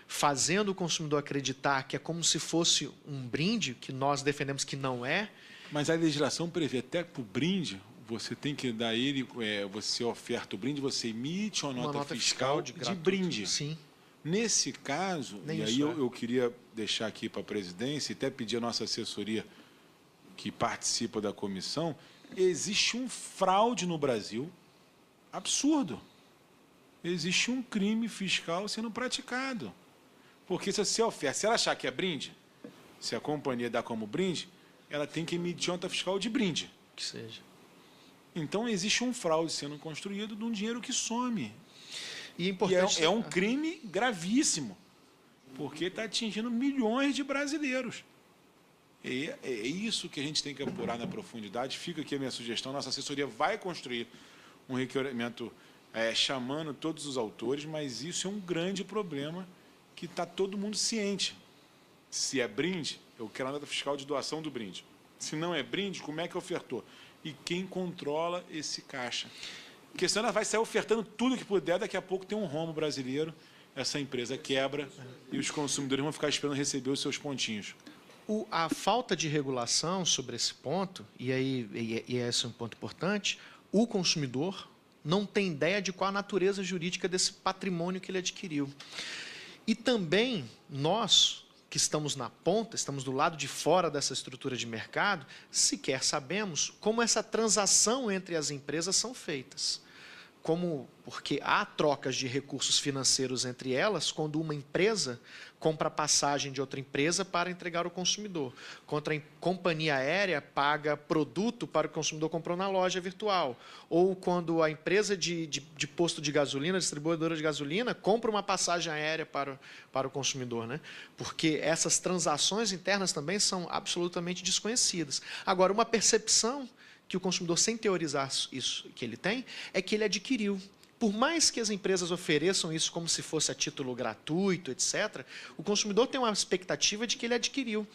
fazendo o consumidor acreditar que é como se fosse um brinde, que nós defendemos que não é. Mas a legislação prevê até para o brinde, você tem que dar ele, você oferta o brinde, você emite uma nota fiscal de brinde. Sim. Nesse caso, Nem e isso, aí eu queria deixar aqui para a presidência e até pedir a nossa assessoria que participa da comissão, existe um fraude no Brasil absurdo. Existe um crime fiscal sendo praticado. Porque se você oferta, se ela achar que é brinde, se a companhia dá como brinde, ela tem que emitir nota fiscal de brinde. Que seja. Então, existe um fraude sendo construído de um dinheiro que some. E é importante... é um crime gravíssimo, porque está atingindo milhões de brasileiros. É isso que a gente tem que apurar na profundidade. Fica aqui a minha sugestão. Nossa assessoria vai construir um requerimento chamando todos os autores, mas isso é um grande problema que está todo mundo ciente. Se é brinde, eu quero a nota fiscal de doação do brinde. Se não é brinde, como é que ofertou? E quem controla esse caixa? Porque senão ela vai sair ofertando tudo que puder, daqui a pouco tem um rombo brasileiro, essa empresa quebra e os consumidores vão ficar esperando receber os seus pontinhos. A falta de regulação sobre esse ponto, e esse é um ponto importante, o consumidor não tem ideia de qual a natureza jurídica desse patrimônio que ele adquiriu. E também nós, que estamos na ponta, estamos do lado de fora dessa estrutura de mercado, sequer sabemos como essa transação entre as empresas são feitas. Porque há trocas de recursos financeiros entre elas quando uma empresa compra passagem de outra empresa para entregar ao consumidor. Quando a companhia aérea paga produto para o consumidor comprou na loja virtual. Ou quando a empresa de posto de gasolina, distribuidora de gasolina, compra uma passagem aérea para o consumidor, né? Porque essas transações internas também são absolutamente desconhecidas. Agora, uma percepção que o consumidor, sem teorizar isso que ele tem, é que ele adquiriu. Por mais que as empresas ofereçam isso como se fosse a título gratuito, etc., o consumidor tem uma expectativa de que ele adquiriu,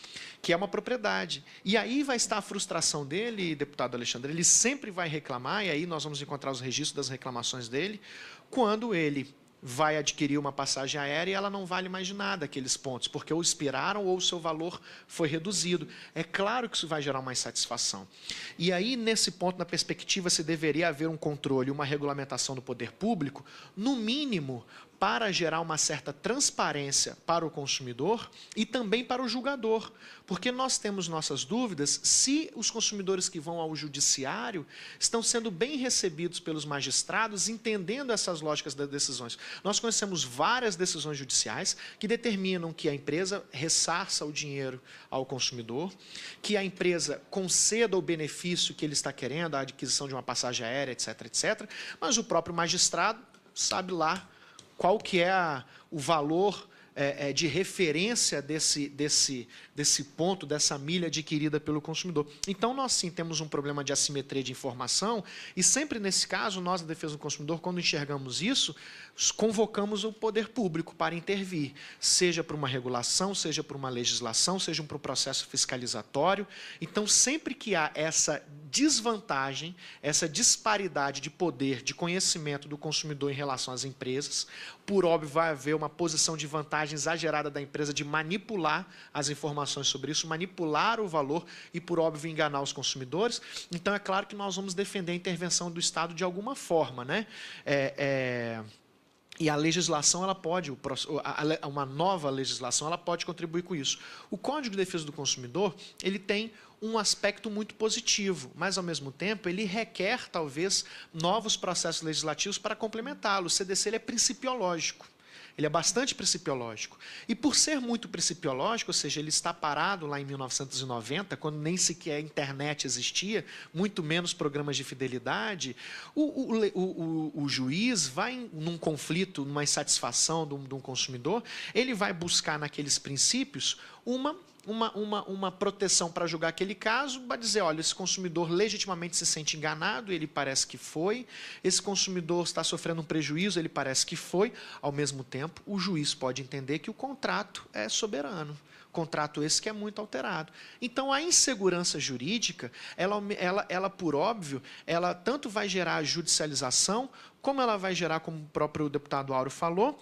que é uma propriedade. E aí vai estar a frustração dele, deputado Alexandre, ele sempre vai reclamar, e aí nós vamos encontrar os registros das reclamações dele, quando ele vai adquirir uma passagem aérea e ela não vale mais de nada, aqueles pontos, porque ou expiraram ou o seu valor foi reduzido. É claro que isso vai gerar uma insatisfação. E aí, nesse ponto, na perspectiva, se deveria haver um controle, uma regulamentação do poder público, no mínimo, para gerar uma certa transparência para o consumidor e também para o julgador, porque nós temos nossas dúvidas se os consumidores que vão ao judiciário estão sendo bem recebidos pelos magistrados, entendendo essas lógicas das decisões. Nós conhecemos várias decisões judiciais que determinam que a empresa ressarça o dinheiro ao consumidor, que a empresa conceda o benefício que ele está querendo, a adquisição de uma passagem aérea, etc., etc., mas o próprio magistrado sabe lá qual que é o valor de referência desse ponto, dessa milha adquirida pelo consumidor. Então, nós sim temos um problema de assimetria de informação e sempre nesse caso, nós da defesa do consumidor, quando enxergamos isso, convocamos o poder público para intervir, seja por uma regulação, seja por uma legislação, seja por um processo fiscalizatório. Então, sempre que há essa desvantagem, essa disparidade de poder, de conhecimento do consumidor em relação às empresas, por óbvio vai haver uma posição de vantagem exagerada da empresa de manipular as informações sobre isso, manipular o valor e, por óbvio, enganar os consumidores. Então, é claro que nós vamos defender a intervenção do Estado de alguma forma, né? E a legislação, ela pode, uma nova legislação, ela pode contribuir com isso. O Código de Defesa do Consumidor, ele tem um aspecto muito positivo, mas, ao mesmo tempo, ele requer, talvez, novos processos legislativos para complementá-lo. O CDC ele é principiológico. Ele é bastante principiológico. E por ser muito principiológico, ou seja, ele está parado lá em 1990, quando nem sequer a internet existia, muito menos programas de fidelidade, o juiz vai num conflito, numa insatisfação de um consumidor, ele vai buscar naqueles princípios uma proteção para julgar aquele caso, vai dizer, olha, esse consumidor legitimamente se sente enganado, ele parece que foi, esse consumidor está sofrendo um prejuízo, ele parece que foi, ao mesmo tempo, o juiz pode entender que o contrato é soberano, contrato esse que é muito alterado. Então, a insegurança jurídica, ela por óbvio, ela tanto vai gerar a judicialização, como ela vai gerar, como o próprio deputado Auro falou,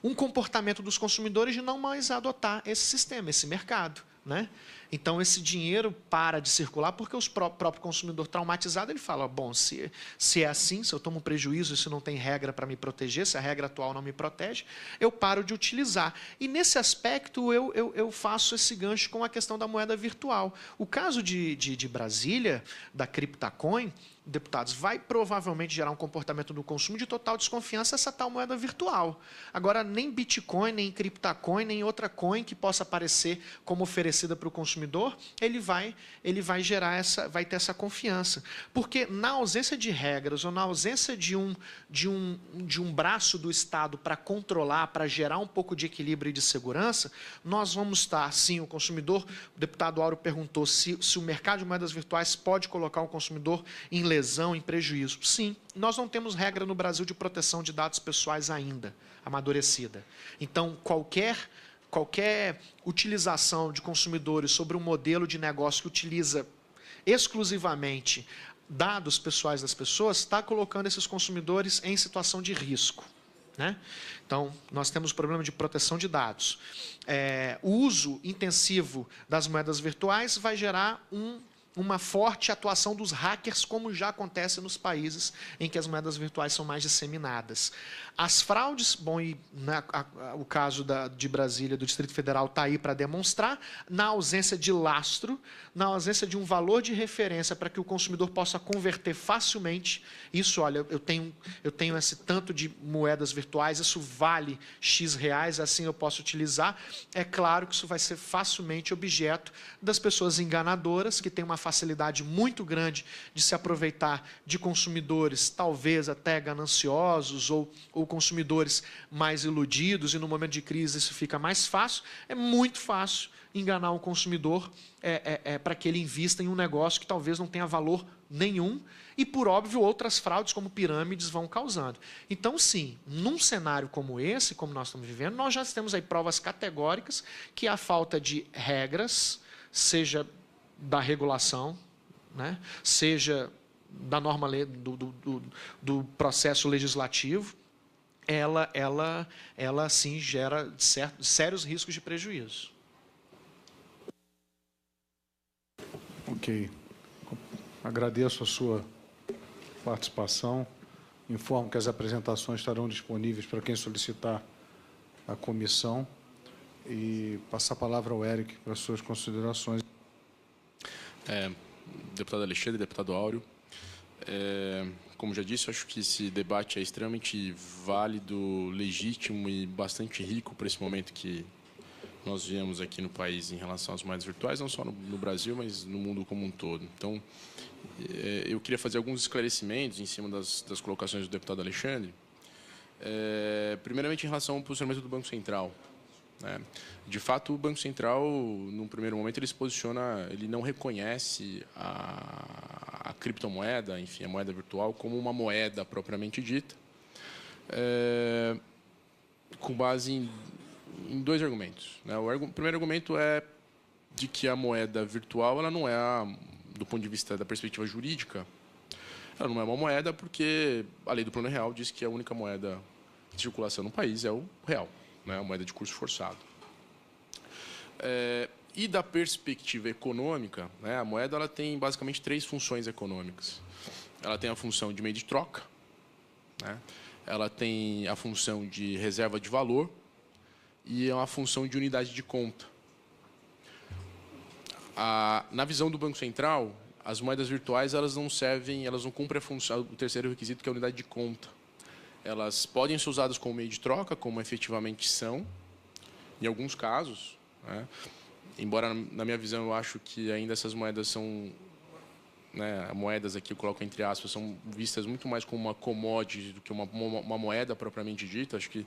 um comportamento dos consumidores de não mais adotar esse sistema, esse mercado, né? Então, esse dinheiro para de circular porque o próprio consumidor traumatizado, ele fala, bom, se é assim, se eu tomo um prejuízo, se não tem regra para me proteger, se a regra atual não me protege, eu paro de utilizar. E, nesse aspecto, eu faço esse gancho com a questão da moeda virtual. O caso de Brasília, da CryptoCoin, deputados, vai provavelmente gerar um comportamento do consumo de total desconfiança essa tal moeda virtual. Agora, nem Bitcoin, nem CryptoCoin, nem outra coin que possa aparecer como oferecida para o consumidor, ele vai gerar vai ter essa confiança. Porque na ausência de regras ou na ausência de um braço do Estado para controlar, para gerar um pouco de equilíbrio e de segurança, nós vamos estar, sim, o consumidor, o deputado Auro perguntou se o mercado de moedas virtuais pode colocar o consumidor em lesão, em prejuízo. Sim, nós não temos regra no Brasil de proteção de dados pessoais ainda, amadurecida. Então, qualquer utilização de consumidores sobre um modelo de negócio que utiliza exclusivamente dados pessoais das pessoas está colocando esses consumidores em situação de risco, né? Então, nós temos o problema de proteção de dados. O uso intensivo das moedas virtuais vai gerar uma forte atuação dos hackers, como já acontece nos países em que as moedas virtuais são mais disseminadas. As fraudes, bom, e o caso de Brasília, do Distrito Federal, está aí para demonstrar, na ausência de lastro, na ausência de um valor de referência para que o consumidor possa converter facilmente, isso, olha, eu tenho esse tanto de moedas virtuais, isso vale X reais, assim eu posso utilizar, é claro que isso vai ser facilmente objeto das pessoas enganadoras, que têm uma facilidade muito grande de se aproveitar de consumidores, talvez até gananciosos, ou consumidores mais iludidos, e no momento de crise isso fica mais fácil. É muito fácil enganar o consumidor para que ele invista em um negócio que talvez não tenha valor nenhum, e, por óbvio, outras fraudes como pirâmides vão causando. Então, sim, num cenário como esse, como nós estamos vivendo, nós já temos aí provas categóricas que a falta de regras, seja da regulação, né, seja da norma do processo legislativo, ela sim gera sérios riscos de prejuízo. Ok. Agradeço a sua participação. Informo que as apresentações estarão disponíveis para quem solicitar a comissão. E passar a palavra ao Eric para suas considerações. Deputado Alexandre, deputado Áureo, como já disse, acho que esse debate é extremamente válido, legítimo e bastante rico para esse momento que nós vivemos aqui no país em relação às moedas virtuais, não só no Brasil, mas no mundo como um todo. Então, eu queria fazer alguns esclarecimentos em cima das colocações do deputado Alexandre. Primeiramente, em relação ao posicionamento do Banco Central. De fato, o Banco Central, num primeiro momento, ele se posiciona, ele não reconhece a criptomoeda, enfim, a moeda virtual, como uma moeda propriamente dita, com base em dois argumentos. O primeiro argumento é de que a moeda virtual, ela não é, do ponto de vista da perspectiva jurídica, ela não é uma moeda porque a lei do Plano Real diz que a única moeda de circulação no país é o real. A moeda de curso forçado. E da perspectiva econômica, a moeda ela tem basicamente três funções econômicas. Ela tem a função de meio de troca, ela tem a função de reserva de valor e é uma função de unidade de conta. Na visão do Banco Central, as moedas virtuais elas não servem, elas não cumprem a função, o terceiro requisito, que é a unidade de conta. Elas podem ser usadas como meio de troca, como efetivamente são, em alguns casos. Embora, na minha visão, eu acho que ainda essas moedas são... moedas aqui, eu coloco entre aspas, são vistas muito mais como uma commodity do que uma moeda propriamente dita. Acho que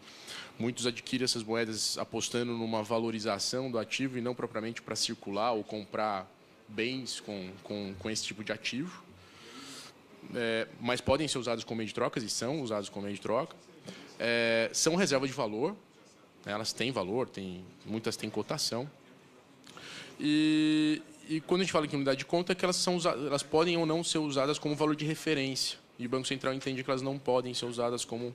muitos adquirem essas moedas apostando numa valorização do ativo e não propriamente para circular ou comprar bens com esse tipo de ativo. Mas podem ser usadas como meio de trocas e são usadas como meio de troca. São reserva de valor, elas têm valor, muitas têm cotação. E quando a gente fala em unidade de conta, é que elas podem ou não ser usadas como valor de referência. E o Banco Central entende que elas não podem ser usadas como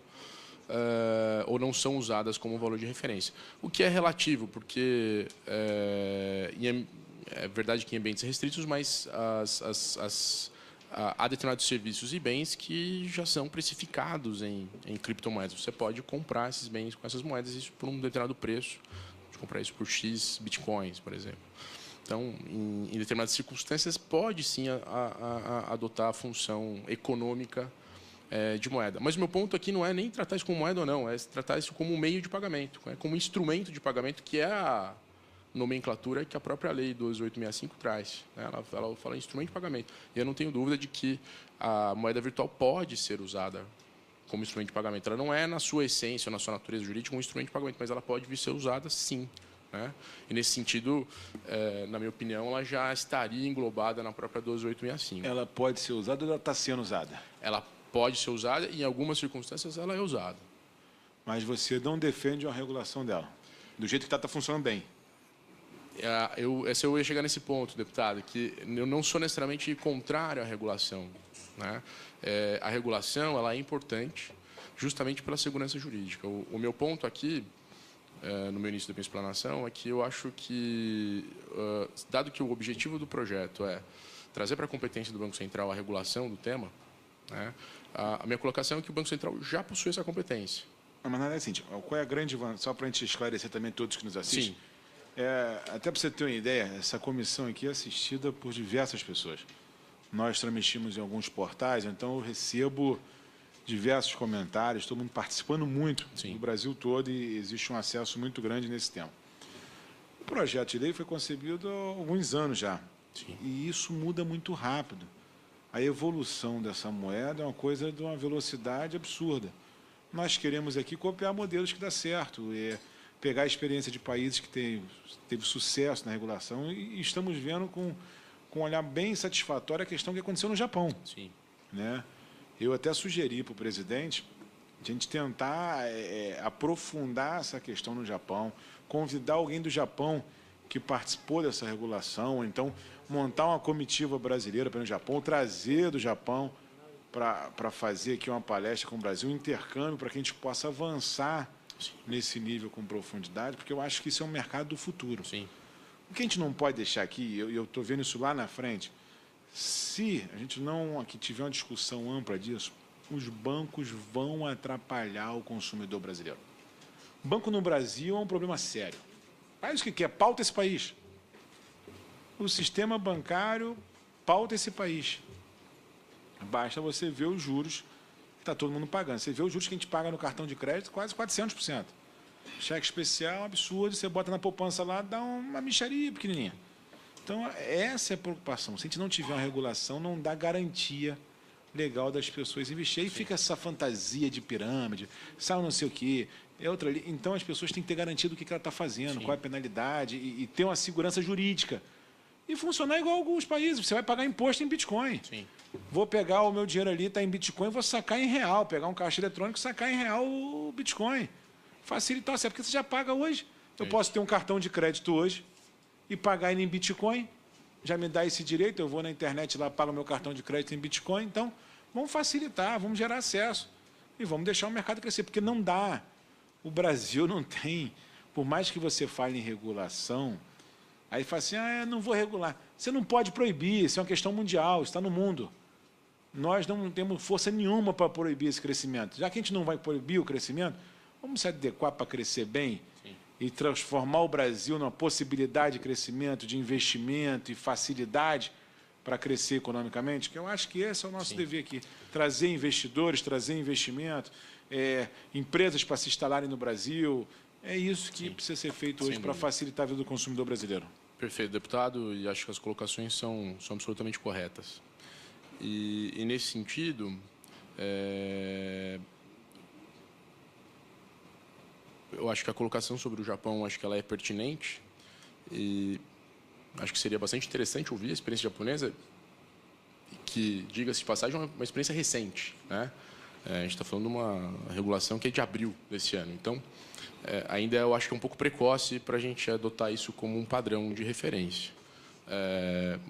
ou não são usadas como valor de referência. O que é relativo, porque é verdade que em ambientes restritos, mas há determinados serviços e bens que já são precificados em criptomoedas. Você pode comprar esses bens com essas moedas isso por um determinado preço. Pode comprar isso por X bitcoins, por exemplo. Então, em determinadas circunstâncias, pode sim adotar a função econômica de moeda. Mas o meu ponto aqui não é nem tratar isso como moeda ou não, é tratar isso como um meio de pagamento, como instrumento de pagamento, que é a nomenclatura que a própria lei 12865 traz. Ela fala em instrumento de pagamento. E eu não tenho dúvida de que a moeda virtual pode ser usada como instrumento de pagamento. Ela não é, na sua essência, na sua natureza jurídica, um instrumento de pagamento, mas ela pode vir a ser usada, sim. E, nesse sentido, na minha opinião, ela já estaria englobada na própria 12865. Ela pode ser usada ou ela está sendo usada? Ela pode ser usada e, em algumas circunstâncias, ela é usada. Mas você não defende uma regulação dela, do jeito que está funcionando bem. Eu ia chegar nesse ponto, deputado, que eu não sou necessariamente contrário à regulação. A regulação ela é importante justamente pela segurança jurídica. O meu ponto aqui, no meu início da minha explanação, é que eu acho que, dado que o objetivo do projeto é trazer para a competência do Banco Central a regulação do tema, a minha colocação é que o Banco Central já possui essa competência. Mas não é assim, qual é a grande vantagem, só para a gente esclarecer também todos que nos assistem? Sim. Até para você ter uma ideia, essa comissão aqui é assistida por diversas pessoas. Nós transmitimos em alguns portais, então eu recebo diversos comentários, todo mundo participando muito do Brasil todo e existe um acesso muito grande nesse tema. O projeto de lei foi concebido há alguns anos já. Sim. E isso muda muito rápido. A evolução dessa moeda é uma coisa de uma velocidade absurda. Nós queremos aqui copiar modelos que dá certo, pegar a experiência de países que teve sucesso na regulação e estamos vendo com um olhar bem satisfatório a questão que aconteceu no Japão. Sim. Eu até sugeri para o presidente a gente tentar aprofundar essa questão no Japão, convidar alguém do Japão que participou dessa regulação, ou então montar uma comitiva brasileira para o Japão, trazer do Japão para fazer aqui uma palestra com o Brasil, um intercâmbio para que a gente possa avançar nesse nível com profundidade, porque eu acho que isso é um mercado do futuro. Sim. O que a gente não pode deixar aqui, eu estou vendo isso lá na frente, se a gente não aqui tiver uma discussão ampla disso, os bancos vão atrapalhar o consumidor brasileiro. Banco no Brasil é um problema sério. Faz o que quer, pauta esse país. O sistema bancário pauta esse país. Basta você ver os juros que está todo mundo pagando. Você vê os juros que a gente paga no cartão de crédito, quase 400%. Cheque especial, absurdo, você bota na poupança lá, dá uma mixaria pequenininha. Então, essa é a preocupação. Se a gente não tiver uma regulação, não dá garantia legal das pessoas investirem. E fica essa fantasia de pirâmide, sabe não sei o quê, é outra ali. Então, as pessoas têm que ter garantia do que ela está fazendo, qual é a penalidade, e ter uma segurança jurídica. E funcionar igual alguns países. Você vai pagar imposto em Bitcoin. Sim. Vou pegar o meu dinheiro ali, está em Bitcoin, vou sacar em real. Pegar um caixa eletrônico e sacar em real o Bitcoin. Facilitar, porque você já paga hoje. Eu posso ter um cartão de crédito hoje e pagar ele em Bitcoin. Já me dá esse direito, eu vou na internet lá, pago meu cartão de crédito em Bitcoin. Então, vamos facilitar, vamos gerar acesso. E vamos deixar o mercado crescer, porque não dá. O Brasil não tem, por mais que você fale em regulação, aí fala assim, eu não vou regular. Você não pode proibir, isso é uma questão mundial, está no mundo. Nós não temos força nenhuma para proibir esse crescimento. Já que a gente não vai proibir o crescimento, vamos se adequar para crescer bem. Sim. E transformar o Brasil numa possibilidade de crescimento, de investimento e facilidade para crescer economicamente, que eu acho que esse é o nosso Sim. dever aqui. Trazer investidores, trazer investimento, empresas para se instalarem no Brasil. É isso que precisa ser feito hoje para facilitar a vida do consumidor brasileiro. Perfeito, deputado, e acho que as colocações são absolutamente corretas. E nesse sentido, eu acho que a colocação sobre o Japão, acho que ela é pertinente e acho que seria bastante interessante ouvir a experiência japonesa, que, diga-se de passagem, é uma experiência recente, né? A gente está falando de uma regulação que é de abril desse ano. Então, ainda eu acho que é um pouco precoce para a gente adotar isso como um padrão de referência.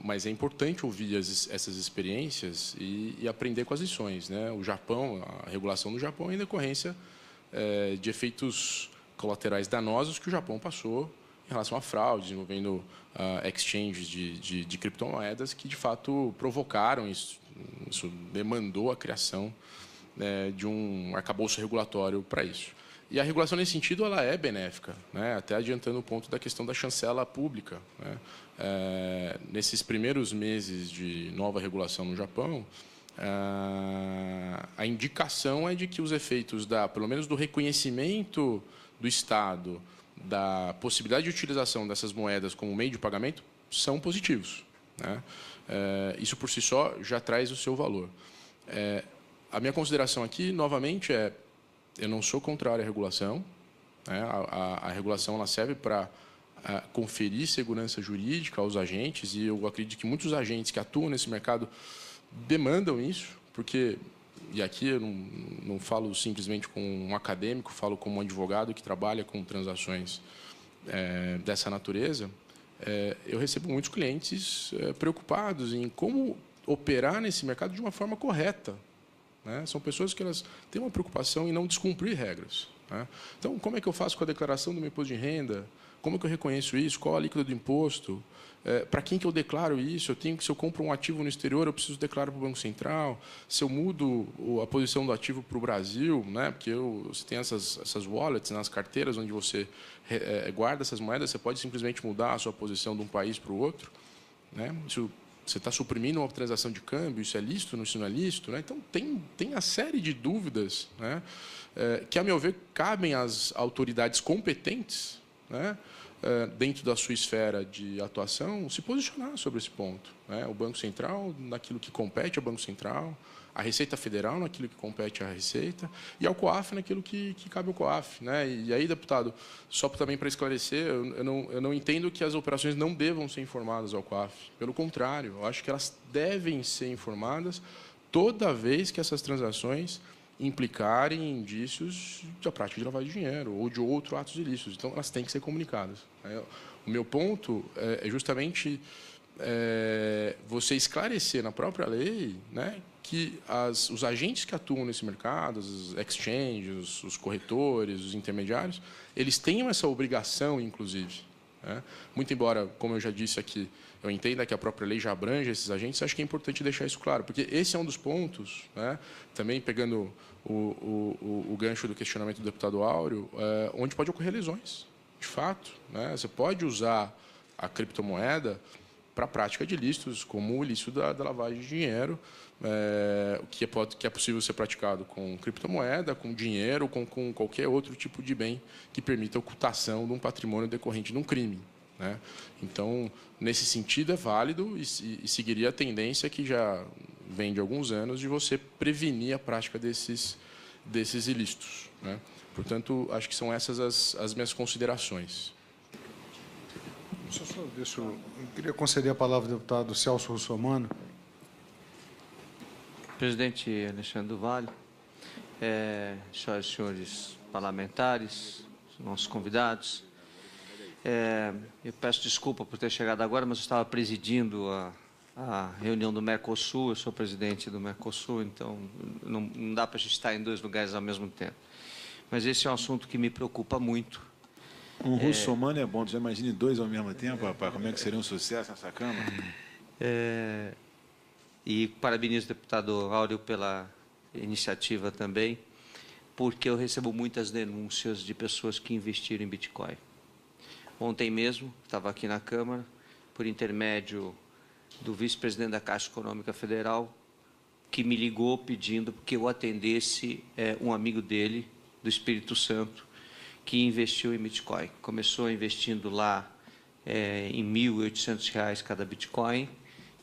Mas é importante ouvir essas experiências e aprender com as lições, né? O Japão, a regulação do Japão é em decorrência de efeitos colaterais danosos que o Japão passou em relação à fraude, desenvolvendo exchanges de criptomoedas que, de fato, provocaram isso. Isso demandou a criação de um arcabouço regulatório para isso. E a regulação, nesse sentido, ela é benéfica, né? Até adiantando o ponto da questão da chancela pública, né? Nesses primeiros meses de nova regulação no Japão, a indicação é de que os efeitos, pelo menos do reconhecimento do Estado, da possibilidade de utilização dessas moedas como meio de pagamento, são positivos, né? Isso, por si só, já traz o seu valor. A minha consideração aqui, novamente, eu não sou contrário à regulação, né? A regulação ela serve para conferir segurança jurídica aos agentes, e eu acredito que muitos agentes que atuam nesse mercado demandam isso, porque, e aqui eu não falo simplesmente com um acadêmico, falo como um advogado que trabalha com transações dessa natureza, eu recebo muitos clientes preocupados em como operar nesse mercado de uma forma correta, né? São pessoas que elas têm uma preocupação em não descumprir regras, né? Então, como é que eu faço com a declaração do meu imposto de renda? Como é que eu reconheço isso? Qual a alíquota do imposto? Para quem que eu declaro isso? Se eu compro um ativo no exterior, eu preciso declarar para o Banco Central. Se eu mudo a posição do ativo para o Brasil, né? Porque você tem essas wallets nas carteiras onde você guarda essas moedas, você pode simplesmente mudar a sua posição de um país para o outro, né? Você está suprimindo uma transação de câmbio, isso é lícito, isso não é lícito, né? Então, tem a série de dúvidas, né? Que, a meu ver, cabem às autoridades competentes, né? Dentro da sua esfera de atuação, se posicionar sobre esse ponto, né? O Banco Central, naquilo que compete ao Banco Central, a Receita Federal, naquilo que compete à Receita, e ao COAF, naquilo que cabe ao COAF, né? E aí, deputado, só também para esclarecer, eu não entendo que as operações não devam ser informadas ao COAF. Pelo contrário, eu acho que elas devem ser informadas toda vez que essas transações implicarem indícios da prática de lavagem de dinheiro ou de outros atos ilícitos. Então, elas têm que ser comunicadas. O meu ponto é justamente você esclarecer na própria lei, né, que os agentes que atuam nesse mercado, os exchanges, os corretores, os intermediários, eles tenham essa obrigação, inclusive, né? Muito embora, como eu já disse aqui, eu entenda que a própria lei já abrange esses agentes, acho que é importante deixar isso claro, porque esse é um dos pontos, né? Também pegando o gancho do questionamento do deputado Áureo, onde pode ocorrer lesões, de fato, né? Você pode usar a criptomoeda para a prática de ilícitos, como o ilícito da lavagem de dinheiro, que é possível ser praticado com criptomoeda, com dinheiro, com qualquer outro tipo de bem que permita a ocultação de um patrimônio decorrente de um crime, né? Então, nesse sentido, é válido e seguiria a tendência que já vem de alguns anos de você prevenir a prática desses ilícitos, né? Portanto, acho que são essas as minhas considerações. Deixa eu só ver se eu queria conceder a palavra ao deputado Celso Russomano. Presidente Alexandre do Vale, senhoras e senhores parlamentares, nossos convidados, eu peço desculpa por ter chegado agora, mas eu estava presidindo a reunião do Mercosul, eu sou presidente do Mercosul, então não dá para a gente estar em dois lugares ao mesmo tempo. Mas esse é um assunto que me preocupa muito. Um russomano é bom, tu já imagine dois ao mesmo tempo, rapaz, como é que seria um sucesso nessa Câmara? E parabenizo o deputado Áureo pela iniciativa também, porque eu recebo muitas denúncias de pessoas que investiram em Bitcoin. Ontem mesmo, estava aqui na Câmara, por intermédio do vice-presidente da Caixa Econômica Federal, que me ligou pedindo que eu atendesse um amigo dele, do Espírito Santo, que investiu em Bitcoin. Começou investindo lá em R$ 1.800 cada Bitcoin,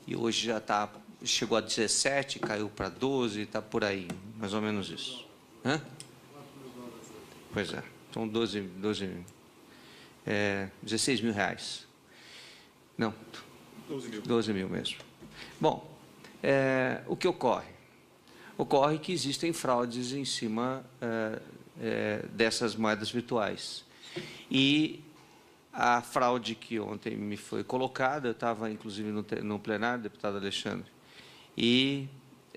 e hoje já chegou a 17, caiu para 12, está por aí, mais ou menos isso. Hã? Pois é, são 16 mil reais. Não, 12 mil mesmo. Bom, o que ocorre? Ocorre que existem fraudes em cima dessas moedas virtuais. E a fraude que ontem me foi colocada, eu estava inclusive no plenário, deputado Alexandre, e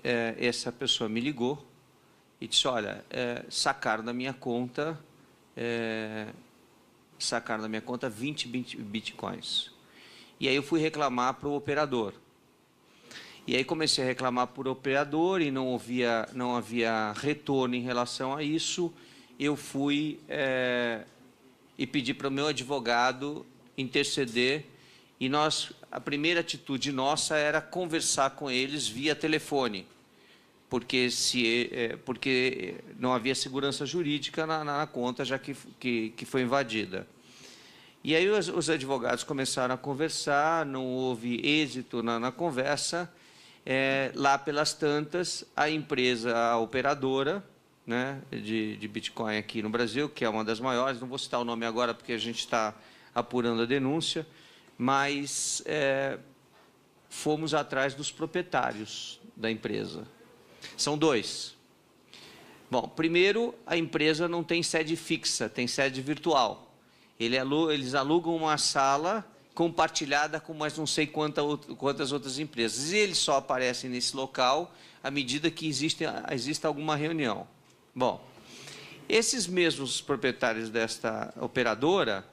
essa pessoa me ligou e disse, olha, sacaram da minha conta 20 bitcoins. E aí eu fui reclamar para o operador. E aí comecei a reclamar por operador e não havia retorno em relação a isso. Eu fui e pedi para o meu advogado interceder, e a primeira atitude nossa era conversar com eles via telefone, porque não havia segurança jurídica na conta, já que foi invadida. E aí os advogados começaram a conversar, não houve êxito na conversa. Lá pelas tantas, a operadora, né, de Bitcoin aqui no Brasil, que é uma das maiores, não vou citar o nome agora porque a gente está apurando a denúncia, mas fomos atrás dos proprietários da empresa. São dois. Bom, primeiro, a empresa não tem sede fixa, tem sede virtual. Eles alugam uma sala compartilhada com mais não sei quantas outras empresas. E eles só aparecem nesse local à medida que existe alguma reunião. Bom, esses mesmos proprietários desta operadora,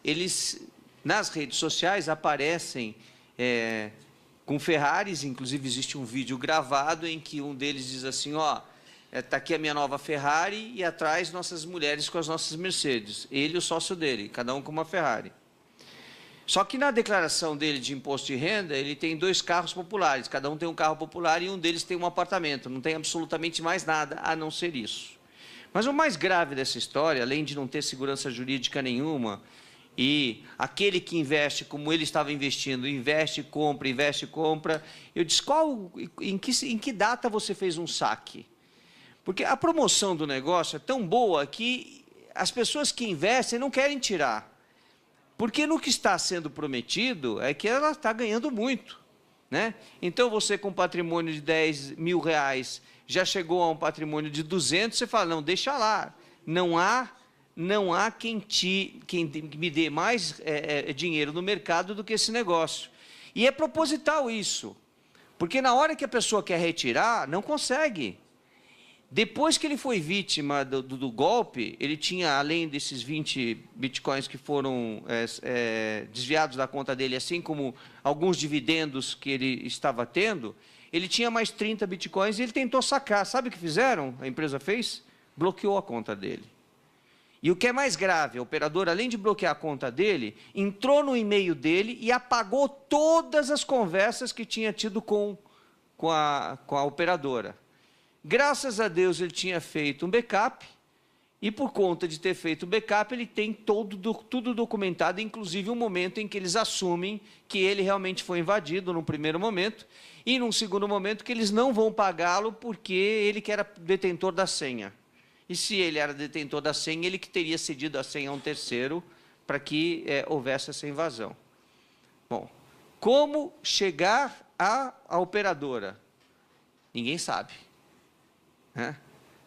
eles, nas redes sociais, aparecem com Ferraris, inclusive existe um vídeo gravado em que um deles diz assim, ó, está aqui a minha nova Ferrari e atrás nossas mulheres com as nossas Mercedes. Ele e o sócio dele, cada um com uma Ferrari. Só que na declaração dele de imposto de renda, ele tem 2 carros populares, cada um tem um carro popular e um deles tem um apartamento, não tem absolutamente mais nada a não ser isso. Mas o mais grave dessa história, além de não ter segurança jurídica nenhuma, e aquele que investe como ele estava investindo, investe e compra, eu disse, em que data você fez um saque? Porque a promoção do negócio é tão boa que as pessoas que investem não querem tirar. Porque no que está sendo prometido é que ela está ganhando muito, né? Então, você com patrimônio de 10 mil reais já chegou a um patrimônio de 200, você fala, não, deixa lá. Não há quem me dê mais dinheiro no mercado do que esse negócio. E é proposital isso. Porque na hora que a pessoa quer retirar, não consegue. Depois que ele foi vítima do golpe, ele tinha, além desses 20 bitcoins que foram desviados da conta dele, assim como alguns dividendos que ele estava tendo, ele tinha mais 30 bitcoins e ele tentou sacar. Sabe o que fizeram? A empresa fez? Bloqueou a conta dele. E o que é mais grave, a operadora, além de bloquear a conta dele, entrou no e-mail dele e apagou todas as conversas que tinha tido com a operadora. Graças a Deus ele tinha feito um backup, e por conta de ter feito o backup, ele tem tudo documentado, inclusive o momento em que eles assumem que ele realmente foi invadido, num primeiro momento, e num segundo momento que eles não vão pagá-lo porque ele que era detentor da senha. E se ele era detentor da senha, ele que teria cedido a senha a um terceiro para que houvesse essa invasão. Bom, como chegar à operadora? Ninguém sabe.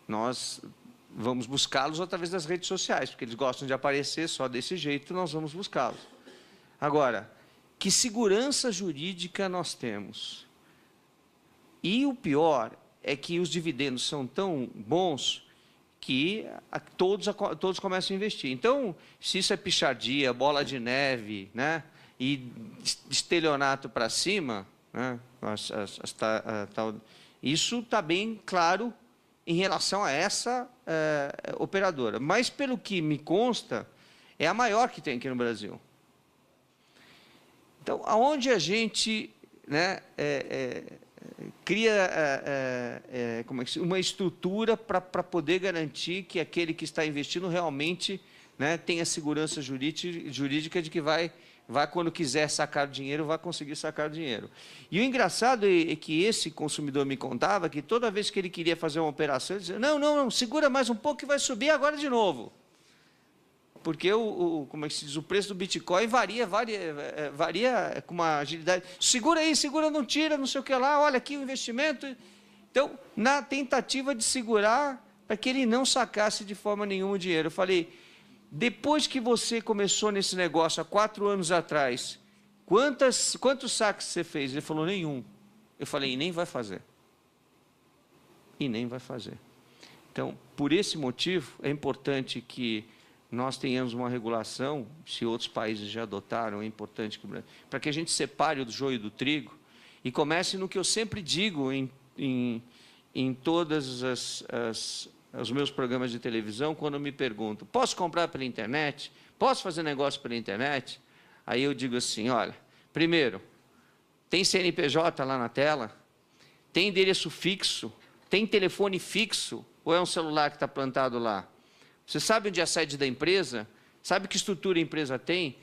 Nós vamos buscá-los através das redes sociais, porque eles gostam de aparecer só desse jeito, nós vamos buscá-los. Agora, que segurança jurídica nós temos? E o pior é que os dividendos são tão bons que todos começam a investir. Então, se isso é pichadinha, bola de neve, né, e estelionato para cima, né, isso está bem claro em relação a essa operadora. Mas, pelo que me consta, é a maior que tem aqui no Brasil. Então, aonde a gente, né, cria uma estrutura para poder garantir que aquele que está investindo realmente, né, tenha segurança jurídica de que vai, quando quiser sacar o dinheiro, vai conseguir sacar o dinheiro. E o engraçado é que esse consumidor me contava que toda vez que ele queria fazer uma operação, ele dizia, não, segura mais um pouco que vai subir agora de novo. Porque como é que se diz, o preço do Bitcoin varia com uma agilidade. Segura aí, não tira, não sei o que lá, olha aqui o investimento. Então, na tentativa de segurar, para que ele não sacasse de forma nenhuma o dinheiro. Eu falei, depois que você começou nesse negócio há 4 anos atrás, quantos saques você fez? Ele falou, nenhum. Eu falei, e nem vai fazer. E nem vai fazer. Então, por esse motivo, é importante que nós tenhamos uma regulação, se outros países já adotaram, é importante para que a gente separe o joio do trigo e comece no que eu sempre digo em todos os meus programas de televisão, quando me perguntam, posso comprar pela internet? Posso fazer negócio pela internet? Aí eu digo assim, olha, primeiro, tem CNPJ lá na tela? Tem endereço fixo? Tem telefone fixo? Ou é um celular que está plantado lá? Você sabe onde é a sede da empresa? Sabe que estrutura a empresa tem?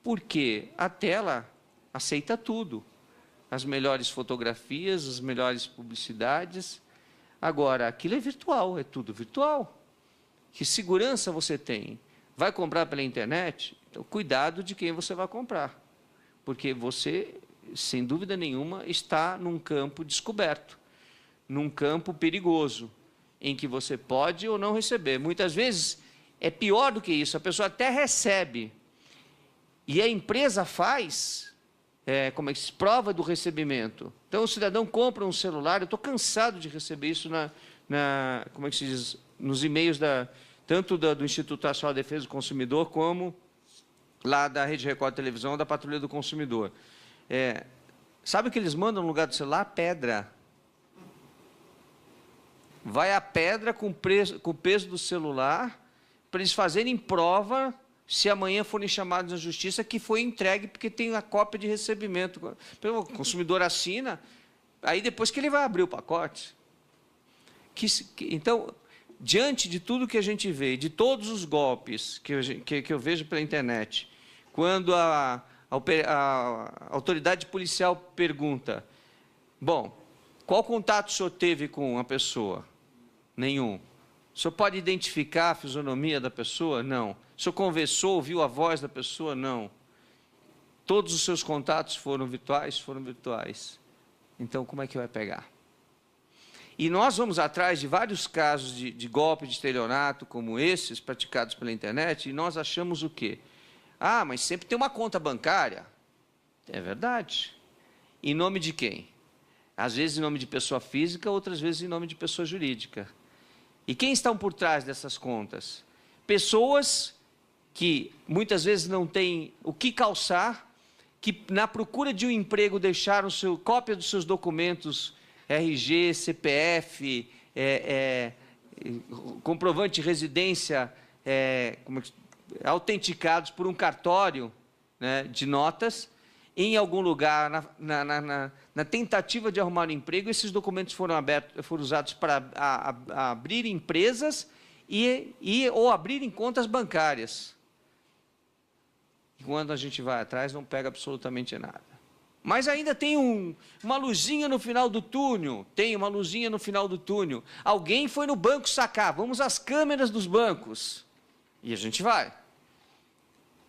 Porque a tela aceita tudo. As melhores fotografias, as melhores publicidades. Agora, aquilo é virtual, é tudo virtual. Que segurança você tem? Vai comprar pela internet? Então, cuidado de quem você vai comprar. Porque você, sem dúvida nenhuma, está num campo descoberto, num campo perigoso, em que você pode ou não receber. Muitas vezes é pior do que isso, a pessoa até recebe, e a empresa faz, como é que se prova do recebimento. Então o cidadão compra um celular, eu estou cansado de receber isso como é que se diz, nos e-mails tanto do Instituto Nacional de Defesa do Consumidor, como lá da Rede Record de Televisão, da Patrulha do Consumidor. Sabe o que eles mandam no lugar do celular? Pedra. Vai a pedra com o peso do celular, para eles fazerem prova, se amanhã forem chamados na justiça, que foi entregue, porque tem a cópia de recebimento. O consumidor assina, aí depois que ele vai abrir o pacote. Então, diante de tudo que a gente vê, de todos os golpes que eu vejo pela internet, quando a autoridade policial pergunta, bom, qual contato o senhor teve com a pessoa? Nenhum. O senhor pode identificar a fisionomia da pessoa? Não. O senhor conversou, ouviu a voz da pessoa? Não. Todos os seus contatos foram virtuais? Foram virtuais. Então, como é que vai pegar? E nós vamos atrás de vários casos de golpe de estelionato, como esses, praticados pela internet, e nós achamos o quê? Ah, mas sempre tem uma conta bancária. É verdade. Em nome de quem? Às vezes em nome de pessoa física, outras vezes em nome de pessoa jurídica. E quem estão por trás dessas contas? Pessoas que muitas vezes não têm o que calçar, que na procura de um emprego deixaram cópia dos seus documentos, RG, CPF, comprovante de residência, autenticados por um cartório, né, de notas, em algum lugar, na tentativa de arrumar um emprego, esses documentos foram usados para abrir empresas ou abrirem contas bancárias. E quando a gente vai atrás, não pega absolutamente nada. Mas ainda tem uma luzinha no final do túnel. Tem uma luzinha no final do túnel. Alguém foi no banco sacar. Vamos às câmeras dos bancos. E a gente vai.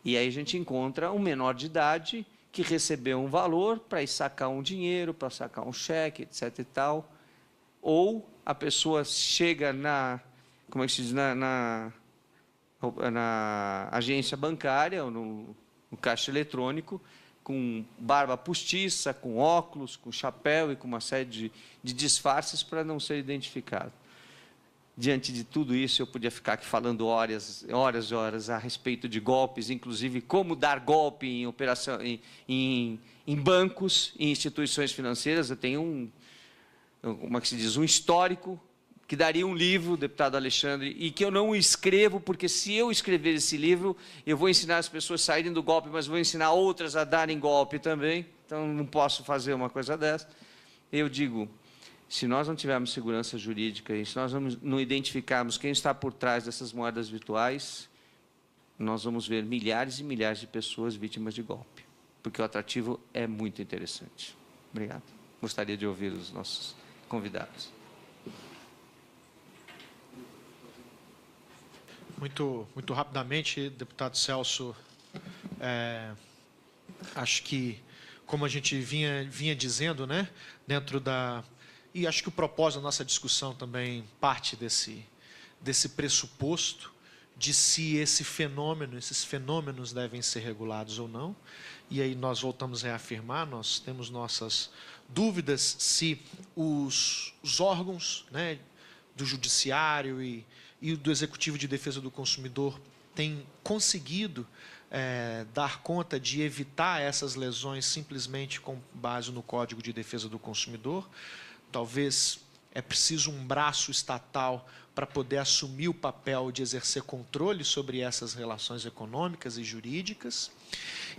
E aí a gente encontra um menor de idade que recebeu um valor para ir sacar um dinheiro, para sacar um cheque, etc. e tal. Ou a pessoa chega como é que se diz, na agência bancária, ou no caixa eletrônico, com barba postiça, com óculos, com chapéu e com uma série de disfarces para não ser identificado. Diante de tudo isso, eu podia ficar aqui falando horas e horas a respeito de golpes, inclusive como dar golpe em operação, em bancos e instituições financeiras. Eu tenho como é que se diz, um histórico que daria um livro, deputado Alexandre, e que eu não escrevo, porque se eu escrever esse livro, eu vou ensinar as pessoas a saírem do golpe, mas vou ensinar outras a darem golpe também, então não posso fazer uma coisa dessa. Eu digo, se nós não tivermos segurança jurídica e se nós não identificarmos quem está por trás dessas moedas virtuais, nós vamos ver milhares e milhares de pessoas vítimas de golpe, porque o atrativo é muito interessante. Obrigado. Gostaria de ouvir os nossos convidados. Muito rapidamente, deputado Celso, acho que, como a gente vinha dizendo, né, dentro e acho que o propósito da nossa discussão também parte desse pressuposto de se esses fenômenos devem ser regulados ou não. E aí nós voltamos a reafirmar, nós temos nossas dúvidas se os órgãos, né, do judiciário e do Executivo de Defesa do Consumidor têm conseguido dar conta de evitar essas lesões simplesmente com base no Código de Defesa do Consumidor. Talvez é preciso um braço estatal para poder assumir o papel de exercer controle sobre essas relações econômicas e jurídicas.